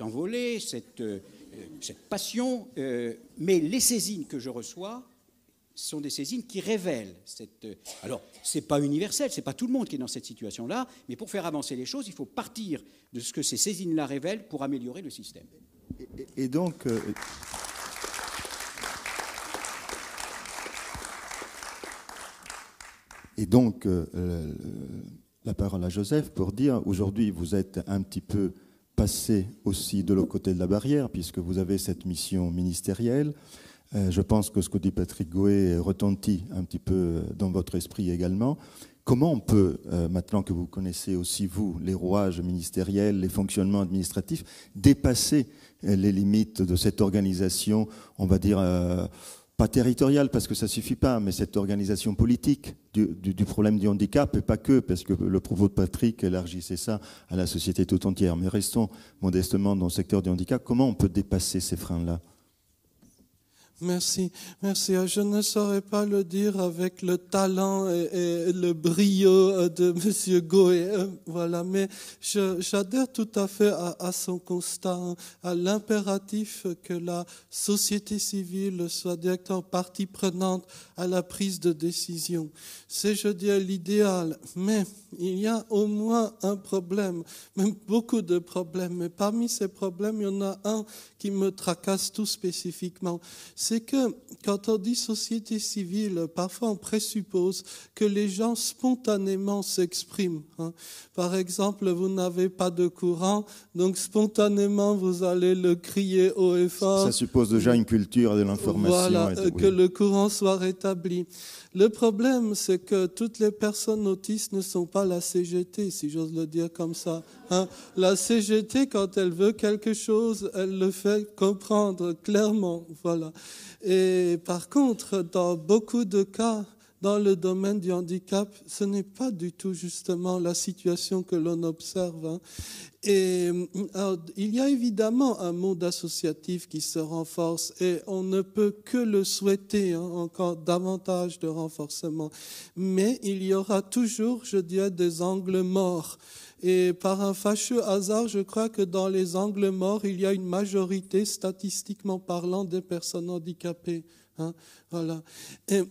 envolée, cette passion, mais les saisines que je reçois sont des saisines qui révèlent alors, ce n'est pas universel, ce n'est pas tout le monde qui est dans cette situation-là, mais pour faire avancer les choses, il faut partir de ce que ces saisines-là révèlent pour améliorer le système. Et donc... la parole à Joseph pour dire, aujourd'hui, vous êtes un petit peu passé aussi de l'autre côté de la barrière, puisque vous avez cette mission ministérielle. Je pense que ce que dit Patrick Gouet retentit un petit peu dans votre esprit également. Comment on peut, maintenant que vous connaissez aussi, vous, les rouages ministériels, les fonctionnements administratifs, dépasser les limites de cette organisation, on va dire... pas territoriale, parce que ça ne suffit pas, mais cette organisation politique du problème du handicap, et pas que, parce que le propos de Patrick élargissait ça à la société tout entière. Mais restons modestement dans le secteur du handicap. Comment on peut dépasser ces freins-là ? Merci. Je ne saurais pas le dire avec le talent et le brio de M. Gouet, voilà. Mais j'adhère tout à fait à son constat, à l'impératif que la société civile soit directement partie prenante à la prise de décision. C'est, je dirais, l'idéal. Mais il y a au moins un problème, même beaucoup de problèmes. Mais parmi ces problèmes, il y en a un qui me tracasse tout spécifiquement. C'est que quand on dit société civile, parfois on présuppose que les gens spontanément s'expriment. Par exemple, vous n'avez pas de courant, donc spontanément vous allez le crier haut et fort. Ça suppose déjà une culture de l'information. Voilà, que le courant soit rétabli. Le problème, c'est que toutes les personnes autistes ne sont pas la CGT, si j'ose le dire comme ça. La CGT, quand elle veut quelque chose, elle le fait comprendre clairement. Voilà. Et par contre, dans beaucoup de cas, dans le domaine du handicap, ce n'est pas du tout justement la situation que l'on observe. Et alors, il y a évidemment un monde associatif qui se renforce et on ne peut que le souhaiter, encore davantage de renforcement. Mais il y aura toujours, je dirais, des angles morts. Et par un fâcheux hasard, je crois que dans les angles morts, il y a une majorité, statistiquement parlant, des personnes handicapées. Voilà. Et,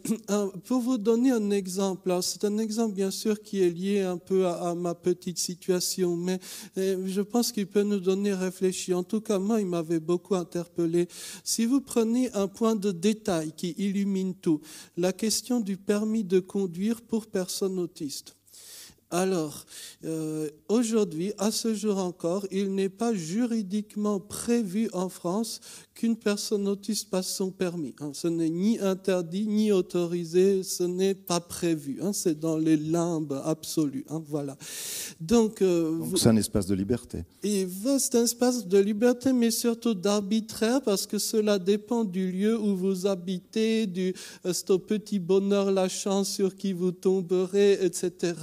pour vous donner un exemple, c'est un exemple bien sûr qui est lié un peu à ma petite situation, mais je pense qu'il peut nous donner à réfléchir. En tout cas, moi, il m'avait beaucoup interpellé. Si vous prenez un point de détail qui illumine tout, la question du permis de conduire pour personnes autistes. Alors, aujourd'hui, à ce jour encore, il n'est pas juridiquement prévu en France qu'une personne autiste passe son permis. Ce n'est ni interdit, ni autorisé, ce n'est pas prévu. C'est dans les limbes absolues. Voilà. Donc c'est un espace de liberté. C'est un espace de liberté, mais surtout d'arbitraire, parce que cela dépend du lieu où vous habitez, c'est au petit bonheur la chance sur qui vous tomberez, etc.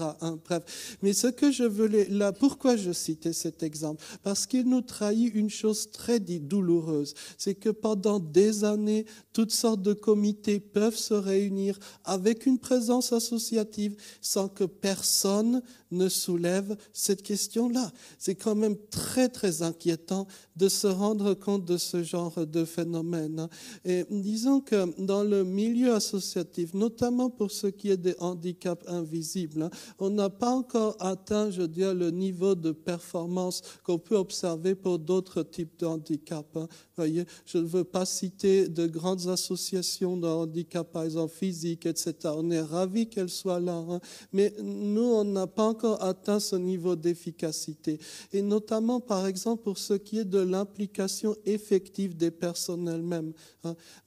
Bref. Mais ce que je voulais, là, pourquoi je citais cet exemple? Parce qu'il nous trahit une chose très douloureuse. C'est que pendant des années, toutes sortes de comités peuvent se réunir avec une présence associative sans que personne ne soulève cette question-là. C'est quand même très, très inquiétant de se rendre compte de ce genre de phénomène. Et disons que dans le milieu associatif, notamment pour ce qui est des handicaps invisibles, on n'a pas encore atteint, je dirais, le niveau de performance qu'on peut observer pour d'autres types de handicaps. Voyez, je ne veux pas citer de grandes associations de handicap, par exemple physique, etc. On est ravis qu'elles soient là, mais nous, on n'a pas encore atteint ce niveau d'efficacité. Et notamment, par exemple, pour ce qui est de l'implication effective des personnes elles-mêmes.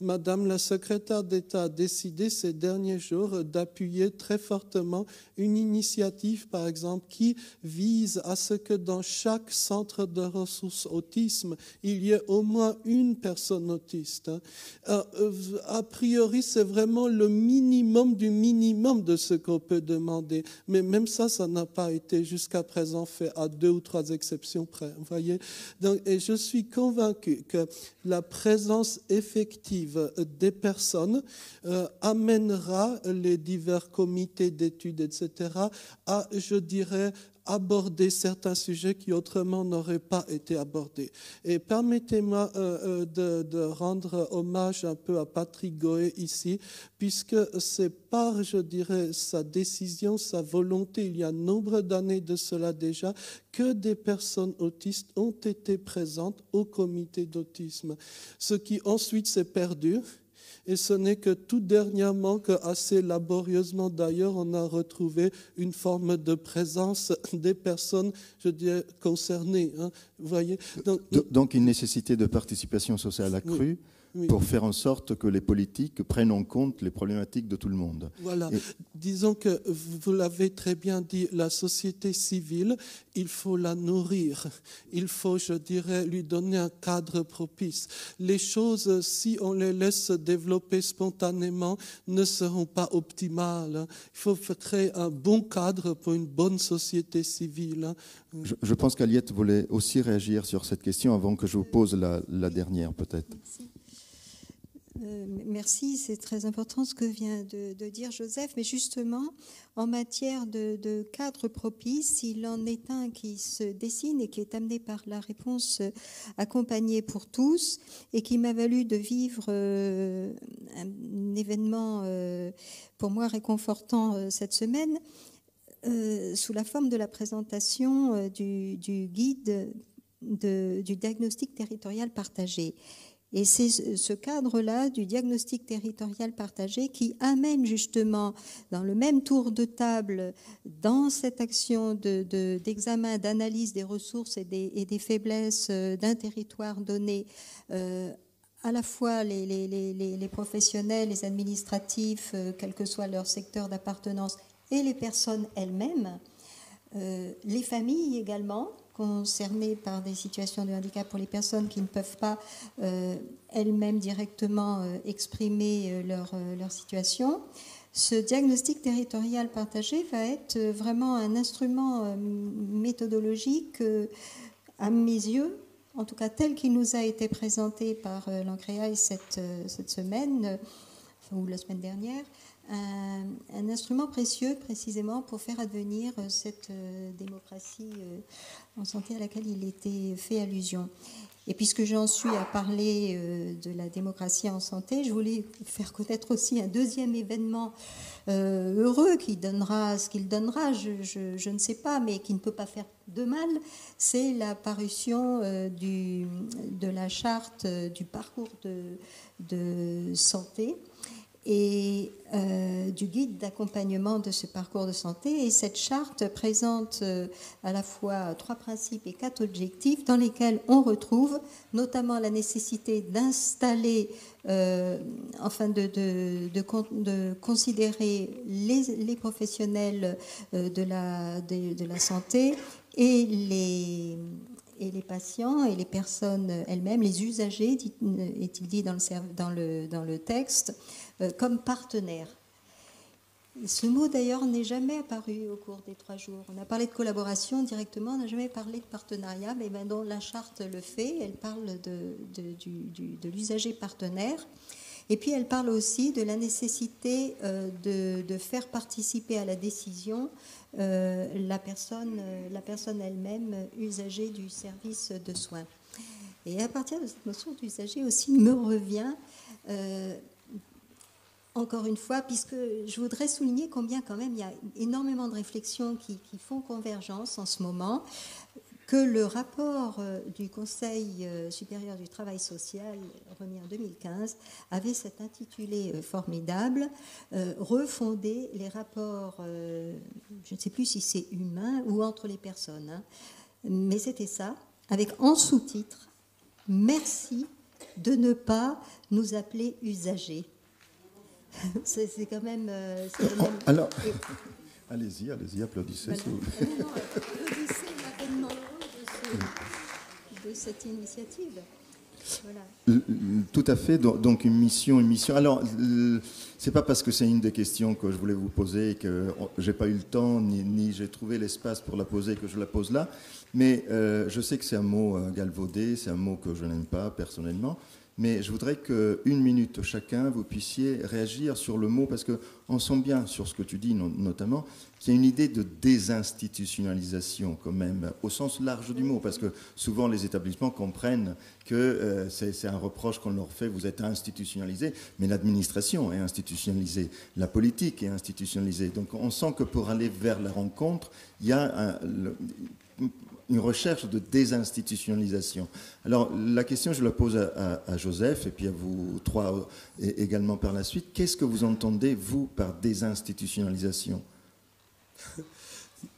Madame la secrétaire d'État a décidé ces derniers jours d'appuyer très fortement une initiative, par exemple, qui vise à ce que dans chaque centre de ressources autisme, il y ait au moins une personne autiste. A priori, c'est vraiment le minimum du minimum de ce qu'on peut demander. Mais même ça n'a pas été jusqu'à présent fait à 2 ou 3 exceptions près. Vous voyez ? Donc, et je suis convaincu que la présence effective des personnes amènera les divers comités d'études, etc., à, je dirais, aborder certains sujets qui autrement n'auraient pas été abordés. Et permettez-moi de rendre hommage un peu à Patrick Goé ici, puisque c'est par, je dirais, sa décision, sa volonté, il y a nombre d'années de cela déjà, que des personnes autistes ont été présentes au comité d'autisme. Ce qui ensuite s'est perdu. Et ce n'est que tout dernièrement, que assez laborieusement d'ailleurs, on a retrouvé une forme de présence des personnes, je dirais, concernées. Hein, vous voyez ? Donc une nécessité de participation sociale accrue. Oui. Pour faire en sorte que les politiques prennent en compte les problématiques de tout le monde. Voilà. Disons que, vous l'avez très bien dit, la société civile, il faut la nourrir. Il faut, je dirais, lui donner un cadre propice. Les choses, si on les laisse se développer spontanément, ne seront pas optimales. Il faut créer un bon cadre pour une bonne société civile. Je pense qu'Aliette voulait aussi réagir sur cette question avant que je vous pose la dernière, peut-être. Merci. Merci, c'est très important ce que vient de dire Joseph, mais justement, en matière de cadre propice, il en est un qui se dessine et qui est amené par la réponse accompagnée pour tous et qui m'a valu de vivre un événement pour moi réconfortant cette semaine sous la forme de la présentation du guide du diagnostic territorial partagé. Et c'est ce cadre-là du diagnostic territorial partagé qui amène justement dans le même tour de table, dans cette action d'examen, d'analyse des ressources et des faiblesses d'un territoire donné, à la fois les professionnels, les administratifs, quel que soit leur secteur d'appartenance, et les personnes elles-mêmes, les familles également, concernées par des situations de handicap, pour les personnes qui ne peuvent pas elles-mêmes directement exprimer leur situation. Ce diagnostic territorial partagé va être vraiment un instrument méthodologique, à mes yeux, en tout cas tel qu'il nous a été présenté par l'ANCREAI cette semaine, ou la semaine dernière, un instrument précieux précisément pour faire advenir cette démocratie en santé à laquelle il était fait allusion. Et puisque j'en suis à parler de la démocratie en santé, je voulais faire connaître aussi un deuxième événement heureux qui donnera ce qu'il donnera, je ne sais pas, mais qui ne peut pas faire de mal. C'est la parution de la charte du parcours de santé et du guide d'accompagnement de ce parcours de santé. Et cette charte présente à la fois 3 principes et 4 objectifs dans lesquels on retrouve notamment la nécessité d'installer, de considérer les professionnels de la santé et les patients et les personnes elles-mêmes, les usagers, est-il dit dans le texte, comme partenaires. Ce mot d'ailleurs n'est jamais apparu au cours des 3 jours. On a parlé de collaboration directement, on n'a jamais parlé de partenariat, mais maintenant la charte le fait, elle parle de l'usager partenaire. Et puis elle parle aussi de la nécessité de faire participer à la décision la personne elle-même usagée du service de soins. Et à partir de cette notion d'usager aussi me revient, encore une fois, puisque je voudrais souligner combien quand même il y a énormément de réflexions qui font convergence en ce moment, que le rapport du Conseil supérieur du travail social, remis en 2015, avait cet intitulé formidable, refonder les rapports, je ne sais plus si c'est humain ou entre les personnes, hein, mais c'était ça, avec en sous-titre « Merci de ne pas nous appeler usagers ». C'est quand même... Alors, allez-y, applaudissez. Voilà. Non, applaudissez l'avènement de cette initiative. Voilà. Tout à fait. Donc une mission. Alors, c'est pas parce que c'est une des questions que je voulais vous poser et que j'ai pas eu le temps ni j'ai trouvé l'espace pour la poser que je la pose là. Mais je sais que c'est un mot galvaudé, c'est un mot que je n'aime pas personnellement. Mais je voudrais qu'une minute chacun, vous puissiez réagir sur le mot, parce qu'on sent bien sur ce que tu dis notamment, qu'il y a une idée de désinstitutionnalisation quand même, au sens large du mot, parce que souvent les établissements comprennent que c'est un reproche qu'on leur fait, vous êtes institutionnalisé, mais l'administration est institutionnalisée, la politique est institutionnalisée. Donc on sent que pour aller vers la rencontre, il y a une recherche de désinstitutionnalisation. Alors, la question, je la pose à Joseph, et puis à vous trois également par la suite. Qu'est-ce que vous entendez, vous, par désinstitutionnalisation ?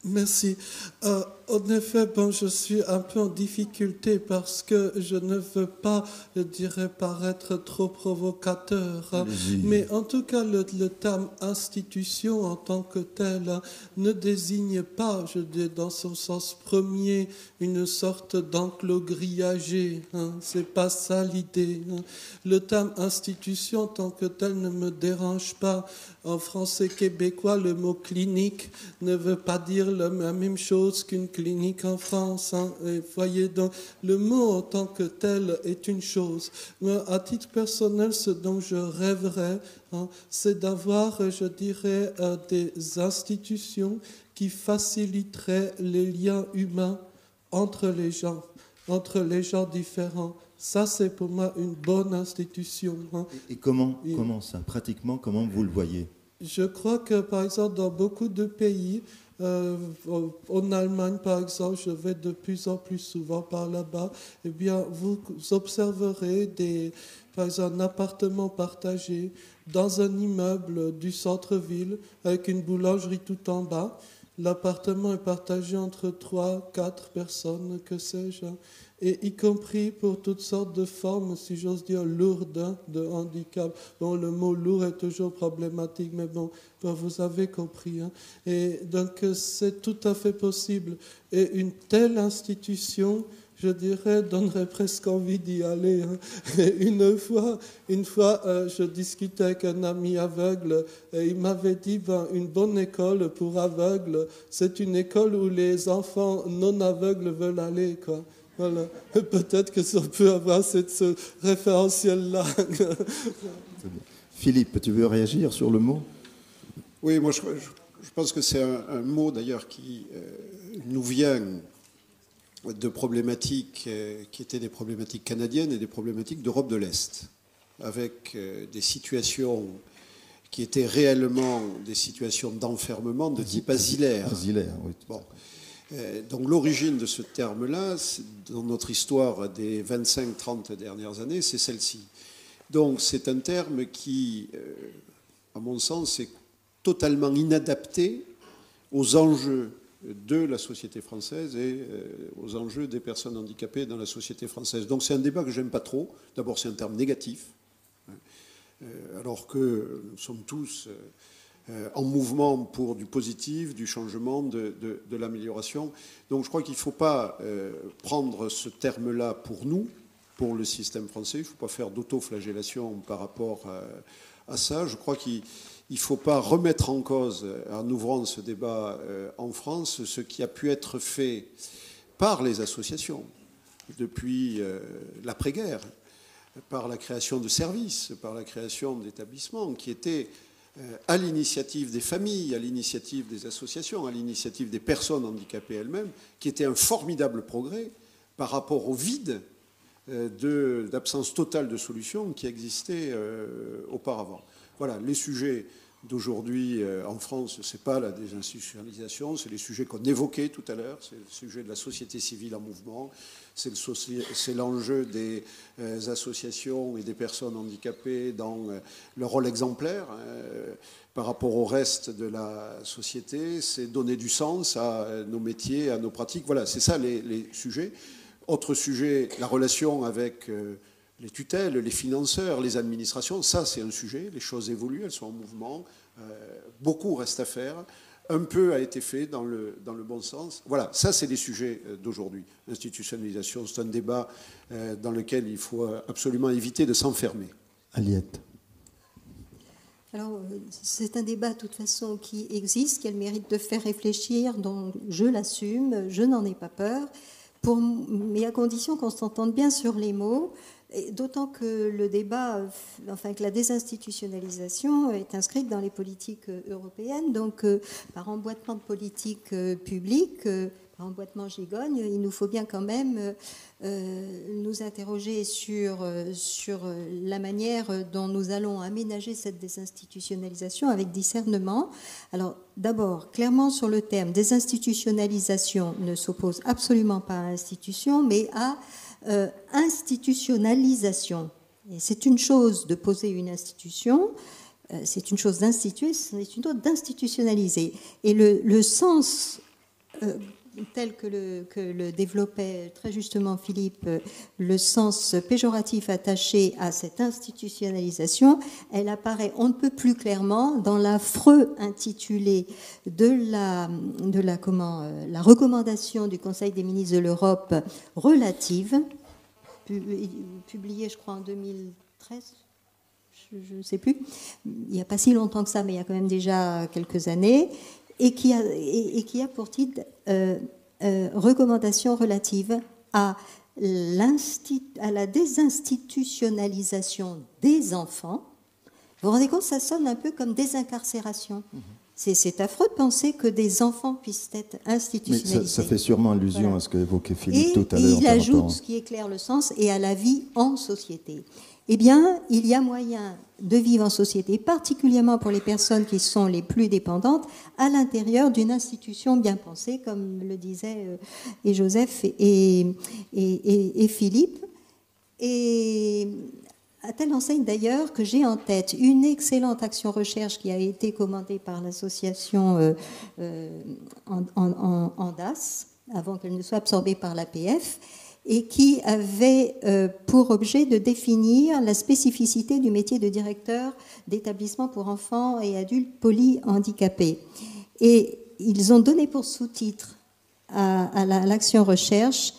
Merci. En effet, je suis un peu en difficulté parce que je ne veux pas, je dirais, paraître trop provocateur. Mais en tout cas, le terme institution en tant que tel ne désigne pas, je dis dans son sens premier, une sorte d'enclos grillagé. C'est pas ça l'idée. Le terme institution en tant que tel ne me dérange pas. En français québécois, le mot clinique ne veut pas dire la même chose qu'une clinique en France. Et voyez, donc, le mot en tant que tel est une chose. Moi, à titre personnel, ce dont je rêverais, c'est d'avoir, je dirais, des institutions qui faciliteraient les liens humains entre les gens différents. Ça, c'est pour moi une bonne institution. Et comment ça, pratiquement, comment vous le voyez ? Je crois que, par exemple, dans beaucoup de pays, en Allemagne, par exemple, je vais de plus en plus souvent par là-bas, eh bien, vous observerez par exemple, un appartement partagé dans un immeuble du centre-ville avec une boulangerie tout en bas. L'appartement est partagé entre 3, 4 personnes, que sais-je, et y compris pour toutes sortes de formes, si j'ose dire, lourdes de handicap. Bon, le mot lourd est toujours problématique, mais bon, vous avez compris. Et donc, c'est tout à fait possible. Et une telle institution, je dirais, donnerait presque envie d'y aller. Et une fois, je discutais avec un ami aveugle et il m'avait dit, une bonne école pour aveugles, c'est une école où les enfants non aveugles veulent aller, quoi. Voilà. Peut-être que ça peut avoir ce référentiel-là. Philippe, tu veux réagir sur le mot ? Oui, moi je pense que c'est un mot d'ailleurs qui nous vient de problématiques qui étaient des problématiques canadiennes et des problématiques d'Europe de l'Est, avec des situations qui étaient réellement des situations d'enfermement de type asilaire. Asilaire, oui. Bon. Donc l'origine de ce terme-là, dans notre histoire des 25-30 dernières années, c'est celle-ci. Donc c'est un terme qui, à mon sens, est totalement inadapté aux enjeux de la société française et aux enjeux des personnes handicapées dans la société française. Donc c'est un débat que j'aime pas trop. D'abord, c'est un terme négatif, alors que nous sommes tous en mouvement pour du positif, du changement, de l'amélioration. Donc je crois qu'il ne faut pas prendre ce terme-là pour nous, pour le système français. Il ne faut pas faire d'autoflagellation par rapport à ça. Je crois qu'il ne faut pas remettre en cause, en ouvrant ce débat en France, ce qui a pu être fait par les associations depuis l'après-guerre, par la création de services, par la création d'établissements qui étaient à l'initiative des familles, à l'initiative des associations, à l'initiative des personnes handicapées elles-mêmes, qui était un formidable progrès par rapport au vide d'absence totale de solutions qui existait auparavant. Voilà, les sujets d'aujourd'hui en France, ce n'est pas la désinstitutionnalisation, c'est les sujets qu'on évoquait tout à l'heure, c'est le sujet de la société civile en mouvement, c'est l'enjeu des associations et des personnes handicapées dans leur rôle exemplaire par rapport au reste de la société, c'est donner du sens à nos métiers, à nos pratiques. Voilà, c'est ça les sujets. Autre sujet, la relation avec les tutelles, les financeurs, les administrations, ça c'est un sujet, les choses évoluent, elles sont en mouvement, beaucoup reste à faire. un peu a été fait dans le bon sens. Voilà, ça c'est les sujets d'aujourd'hui. L'institutionnalisation, c'est un débat dans lequel il faut absolument éviter de s'enfermer. Aliette. Alors, c'est un débat, de toute façon, qui existe, qui a le mérite de faire réfléchir, donc je l'assume, je n'en ai pas peur, mais à condition qu'on s'entende bien sur les mots, d'autant que le débat, enfin que la désinstitutionnalisation est inscrite dans les politiques européennes, donc par emboîtement de politique publique, par emboîtement gigogne, il nous faut bien quand même nous interroger sur la manière dont nous allons aménager cette désinstitutionnalisation avec discernement. Alors d'abord, clairement sur le terme, désinstitutionnalisation ne s'oppose absolument pas à institution, mais à institutionnalisation. Et c'est une chose de poser une institution, c'est une chose d'instituer, c'est une autre d'institutionnaliser. Et le sens tel que le développait très justement Philippe, le sens péjoratif attaché à cette institutionnalisation, elle apparaît on ne peut plus clairement dans l'affreux intitulé de la recommandation du Conseil des ministres de l'Europe relative, publiée je crois en 2013, je ne sais plus, il n'y a pas si longtemps que ça, mais il y a quand même déjà quelques années, et qui a pour titre recommandation relative à la désinstitutionnalisation des enfants. Vous vous rendez compte, ça sonne un peu comme désincarcération. C'est affreux de penser que des enfants puissent être institutionnalisés. Mais ça fait sûrement allusion voilà. à ce qu'évoquait Philippe tout à l'heure. Et il ajoute, ce qui éclaire le sens, et à la vie en société. Eh bien, il y a moyen de vivre en société, particulièrement pour les personnes qui sont les plus dépendantes, à l'intérieur d'une institution bien pensée, comme le disaient et Joseph et Philippe. Et à telle enseigne d'ailleurs que j'ai en tête une excellente action recherche qui a été commandée par l'association Andas, avant qu'elle ne soit absorbée par l'APF, et qui avait pour objet de définir la spécificité du métier de directeur d'établissement pour enfants et adultes polyhandicapés. Et ils ont donné pour sous-titre à l'action recherche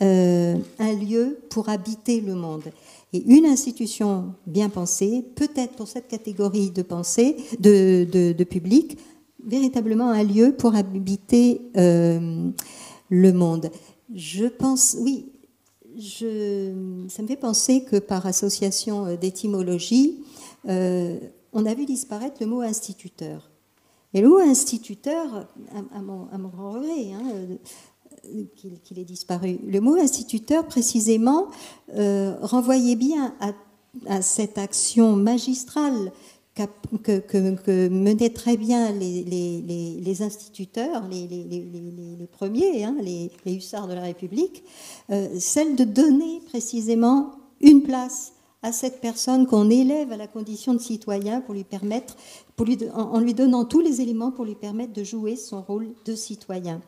un lieu pour habiter le monde. Et une institution bien pensée, peut-être pour cette catégorie de pensée, de public, véritablement un lieu pour habiter le monde. Je pense, oui, ça me fait penser que par association d'étymologie, on a vu disparaître le mot instituteur. Et le mot instituteur, à mon grand regret, qu'il ait disparu, le mot instituteur, précisément, renvoyait bien à cette action magistrale que menaient très bien les instituteurs, les premiers, les hussards de la République, celle de donner précisément une place à cette personne qu'on élève à la condition de citoyen pour lui permettre, en lui donnant tous les éléments pour lui permettre de jouer son rôle de citoyen.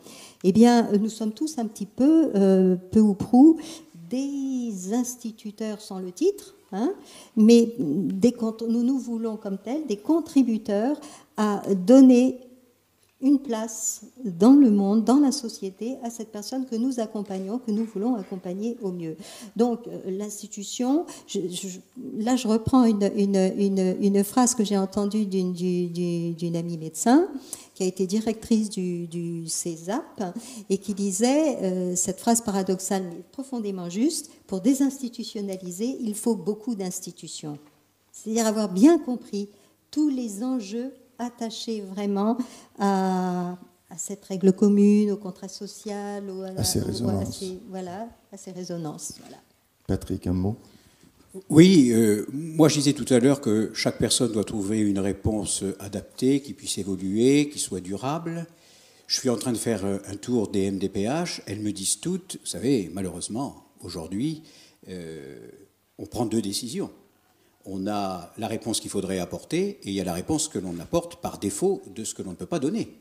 Eh bien, nous sommes tous un petit peu, peu ou prou, des instituteurs sans le titre, mais nous voulons comme tels des contributeurs à donner une place dans le monde, dans la société, à cette personne que nous accompagnons, que nous voulons accompagner au mieux. Donc l'institution, là je reprends une phrase que j'ai entendue d'une amie médecin qui a été directrice du CESAP et qui disait, cette phrase paradoxale mais profondément juste, pour désinstitutionnaliser, il faut beaucoup d'institutions. C'est-à-dire avoir bien compris tous les enjeux attachés vraiment à cette règle commune, au contrat social, à ces résonances. À ces résonances. Voilà. Patrick, un mot ? Oui, moi je disais tout à l'heure que chaque personne doit trouver une réponse adaptée, qui puisse évoluer, qui soit durable. Je suis en train de faire un tour des MDPH. Elles me disent toutes, vous savez, malheureusement, aujourd'hui, on prend deux décisions. On a la réponse qu'il faudrait apporter et il y a la réponse que l'on apporte par défaut de ce que l'on ne peut pas donner.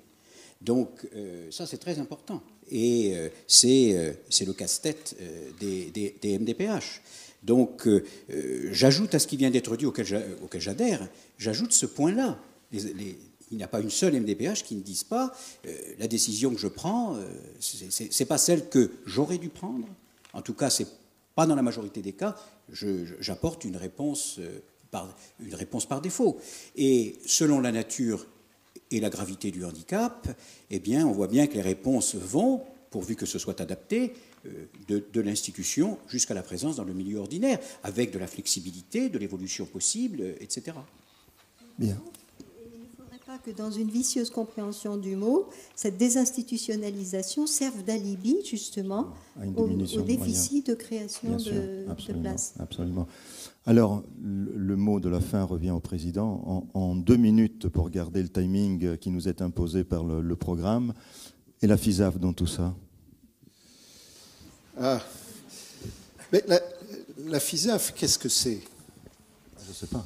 Donc ça, c'est très important. Et c'est le casse-tête des MDPH. Donc j'ajoute à ce qui vient d'être dit, auquel j'adhère, j'ajoute ce point-là. Il il n'y a pas une seule MDPH qui ne dise pas la décision que je prends, c'est pas celle que j'aurais dû prendre. En tout cas, c'est pas dans la majorité des cas. J'apporte une réponse par défaut. Et selon la nature et la gravité du handicap, eh bien, on voit bien que les réponses vont, pourvu que ce soit adapté, de l'institution jusqu'à la présence dans le milieu ordinaire, avec de la flexibilité, de l'évolution possible, etc. Bien. Il ne faudrait pas que dans une vicieuse compréhension du mot, cette désinstitutionnalisation serve d'alibi justement au déficit de création de places. Absolument. Alors, le mot de la fin revient au président. En 2 minutes, pour garder le timing qui nous est imposé par le programme, et la FISAF dans tout ça. Mais la FISAF, qu'est-ce que c'est? Je ne sais pas.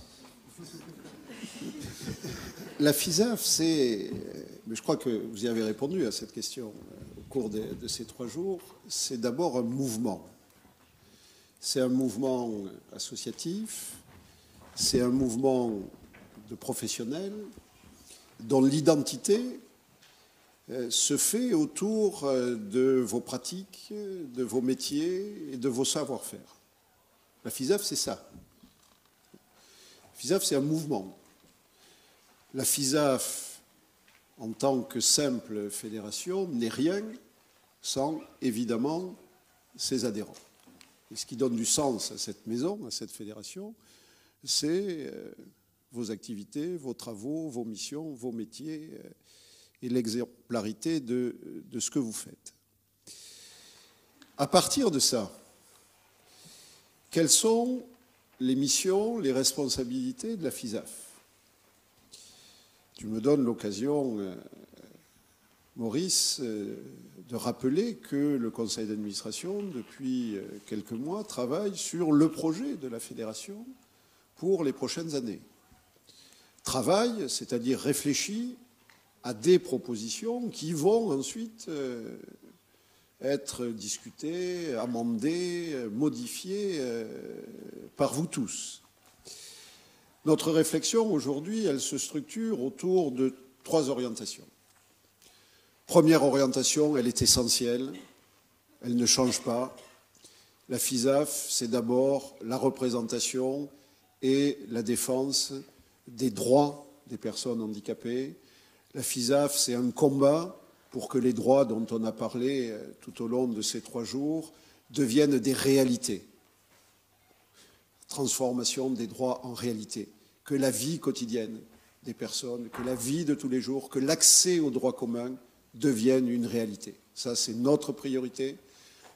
La FISAF, c'est... Mais je crois que vous y avez répondu à cette question au cours de ces 3 jours. C'est d'abord un mouvement. C'est un mouvement associatif, c'est un mouvement de professionnels dont l'identité se fait autour de vos pratiques, de vos métiers et de vos savoir-faire. La FISAF, c'est ça. La FISAF, c'est un mouvement. La FISAF, en tant que simple fédération, n'est rien sans, évidemment, ses adhérents. Et ce qui donne du sens à cette maison, à cette fédération, c'est vos activités, vos travaux, vos missions, vos métiers et l'exemplarité de ce que vous faites. À partir de ça, quelles sont les missions, les responsabilités de la FISAF? Tu me donnes l'occasion, Maurice, de rappeler que le conseil d'administration, depuis quelques mois, travaille sur le projet de la fédération pour les prochaines années. Travaille, c'est-à-dire réfléchit à des propositions qui vont ensuite être discutées, amendées, modifiées par vous tous. Notre réflexion aujourd'hui, elle se structure autour de 3 orientations. Première orientation, elle est essentielle, elle ne change pas. La FISAF, c'est d'abord la représentation et la défense des droits des personnes handicapées. La FISAF, c'est un combat pour que les droits dont on a parlé tout au long de ces 3 jours deviennent des réalités. Transformation des droits en réalité. Que la vie quotidienne des personnes, que la vie de tous les jours, que l'accès aux droits communs deviennent une réalité. Ça, c'est notre priorité.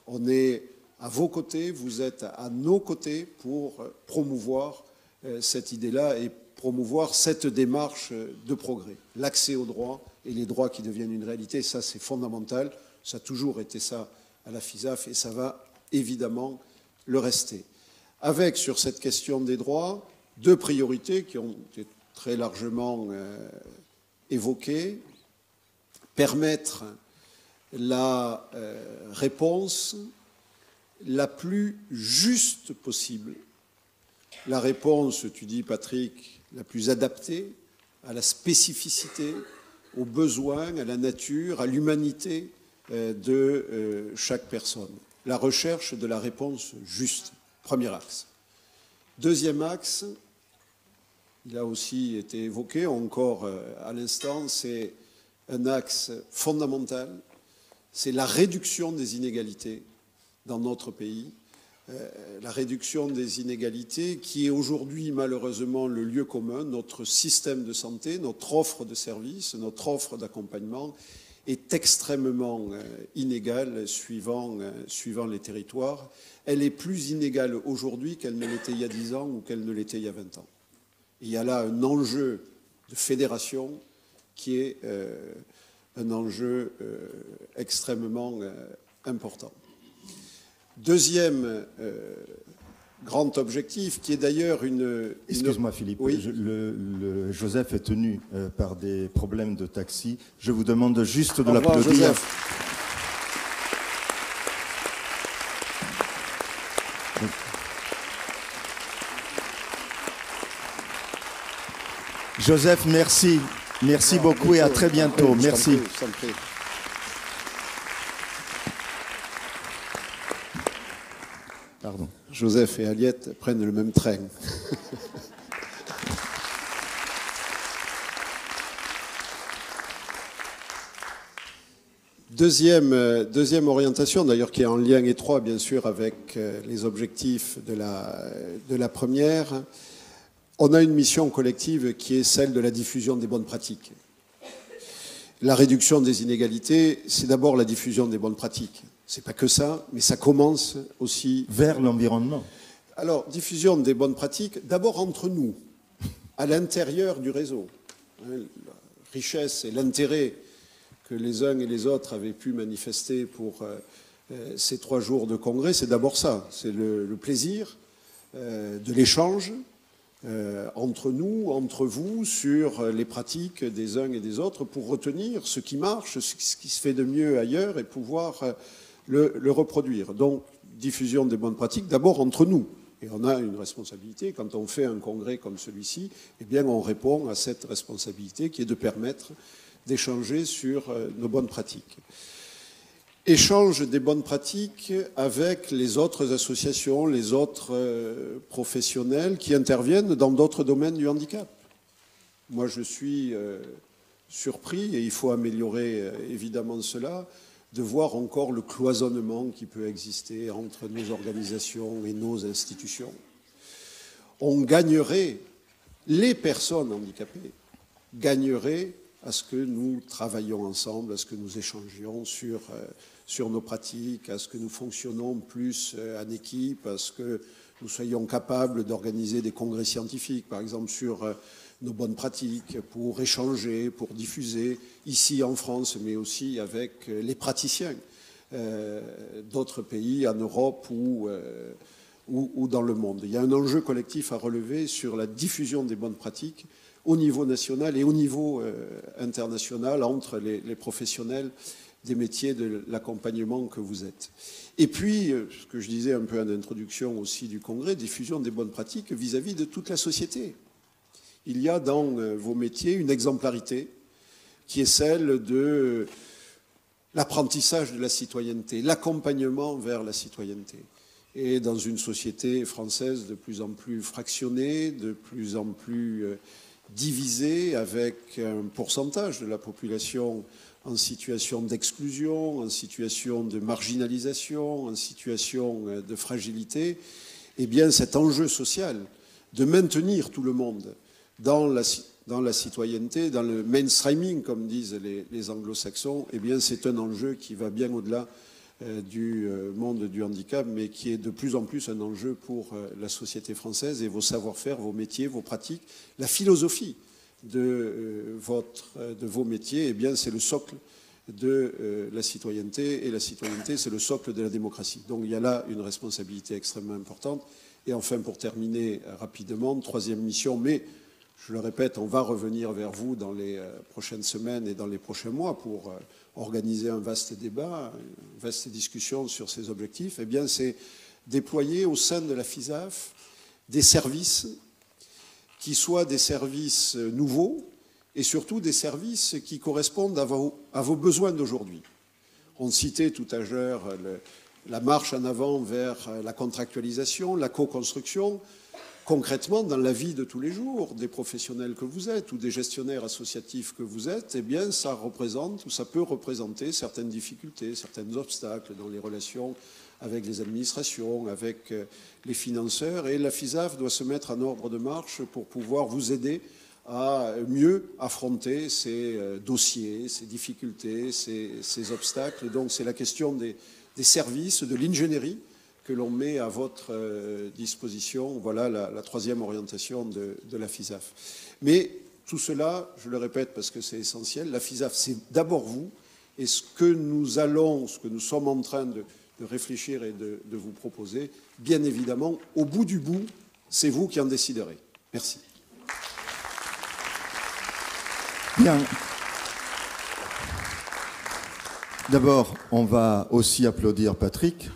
On est à vos côtés, vous êtes à nos côtés pour promouvoir cette idée-là et promouvoir cette démarche de progrès. L'accès aux droits et les droits qui deviennent une réalité, ça, c'est fondamental. Ça a toujours été ça à la FISAF et ça va évidemment le rester. Avec, sur cette question des droits, 2 priorités qui ont été très largement évoquées. Permettre la réponse la plus juste possible. La réponse, tu dis Patrick, la plus adaptée à la spécificité, aux besoins, à la nature, à l'humanité de chaque personne. La recherche de la réponse juste, premier axe. Deuxième axe, il a aussi été évoqué encore à l'instant, c'est un axe fondamental, c'est la réduction des inégalités dans notre pays, la réduction des inégalités qui est aujourd'hui malheureusement le lieu commun. Notre système de santé, notre offre de services, notre offre d'accompagnement est extrêmement inégale suivant les territoires. Elle est plus inégale aujourd'hui qu'elle ne l'était il y a 10 ans ou qu'elle ne l'était il y a 20 ans. Il y a là un enjeu de fédération qui est un enjeu extrêmement important. Deuxième grand objectif, qui est d'ailleurs une... Excuse-moi Philippe, oui. Joseph est tenu par des problèmes de taxi. Je vous demande juste de Au revoir, l'applaudir. Joseph. Joseph, merci. Merci beaucoup et à très bientôt. Merci. Je t'en prie. Pardon. Joseph et Aliette prennent le même train. Deuxième orientation, d'ailleurs qui est en lien étroit bien sûr avec les objectifs de la première, on a une mission collective qui est celle de la diffusion des bonnes pratiques. La réduction des inégalités, c'est d'abord la diffusion des bonnes pratiques. C'est pas que ça, mais ça commence aussi vers l'environnement. Alors, diffusion des bonnes pratiques, d'abord entre nous, à l'intérieur du réseau. La richesse et l'intérêt que les uns et les autres avaient pu manifester pour ces 3 jours de congrès, c'est d'abord ça. C'est le plaisir de l'échange entre nous, entre vous, sur les pratiques des uns et des autres pour retenir ce qui marche, ce qui se fait de mieux ailleurs et pouvoir le reproduire. Donc, diffusion des bonnes pratiques, d'abord entre nous. Et on a une responsabilité. Quand on fait un congrès comme celui-ci, eh bien, on répond à cette responsabilité qui est de permettre d'échanger sur nos bonnes pratiques. Échange des bonnes pratiques avec les autres associations, les autres professionnels qui interviennent dans d'autres domaines du handicap. Moi, je suis surpris, et il faut améliorer évidemment cela, de voir encore le cloisonnement qui peut exister entre nos organisations et nos institutions. On gagnerait, les personnes handicapées gagneraient à ce que nous travaillions ensemble, à ce que nous échangions sur nos pratiques, à ce que nous fonctionnons plus en équipe, à ce que nous soyons capables d'organiser des congrès scientifiques, par exemple sur nos bonnes pratiques, pour échanger, pour diffuser ici en France, mais aussi avec les praticiens d'autres pays, en Europe ou dans le monde. Il y a un enjeu collectif à relever sur la diffusion des bonnes pratiques au niveau national et au niveau international entre les professionnels des métiers de l'accompagnement que vous êtes. Et puis, ce que je disais un peu en introduction aussi du Congrès, diffusion des bonnes pratiques vis-à-vis de toute la société. Il y a dans vos métiers une exemplarité qui est celle de l'apprentissage de la citoyenneté, l'accompagnement vers la citoyenneté. Et dans une société française de plus en plus fractionnée, de plus en plus divisée, avec un pourcentage de la population en situation d'exclusion, en situation de marginalisation, en situation de fragilité, eh bien cet enjeu social de maintenir tout le monde dans la citoyenneté, dans le mainstreaming, comme disent les anglo-saxons, eh bien c'est un enjeu qui va bien au-delà du monde du handicap, mais qui est de plus en plus un enjeu pour la société française et vos savoir-faire, vos métiers, vos pratiques, la philosophie de vos métiers, eh bien c'est le socle de la citoyenneté, et la citoyenneté c'est le socle de la démocratie. Donc il y a là une responsabilité extrêmement importante. Et enfin, pour terminer rapidement, 3e mission, mais je le répète, on va revenir vers vous dans les prochaines semaines et dans les prochains mois pour organiser un vaste débat, une vaste discussion sur ces objectifs. Eh bien, c'est déployer au sein de la FISAF des services qui soient des services nouveaux et surtout des services qui correspondent à vos besoins d'aujourd'hui. On citait tout à l'heure la marche en avant vers la contractualisation, la co-construction. Concrètement, dans la vie de tous les jours, des professionnels que vous êtes ou des gestionnaires associatifs que vous êtes, eh bien, ça représente ou ça peut représenter certaines difficultés, certains obstacles dans les relations avec les administrations, avec les financeurs. Et la FISAF doit se mettre en ordre de marche pour pouvoir vous aider à mieux affronter ces dossiers, ces difficultés, ces obstacles. Donc, c'est la question des services, de l'ingénierie que l'on met à votre disposition. Voilà la 3e orientation de la FISAF. Mais tout cela, je le répète parce que c'est essentiel, la FISAF, c'est d'abord vous. Et ce que nous sommes en train de réfléchir et de vous proposer, bien évidemment, au bout du bout, c'est vous qui en déciderez. Merci. Bien. D'abord, on va aussi applaudir Patrick.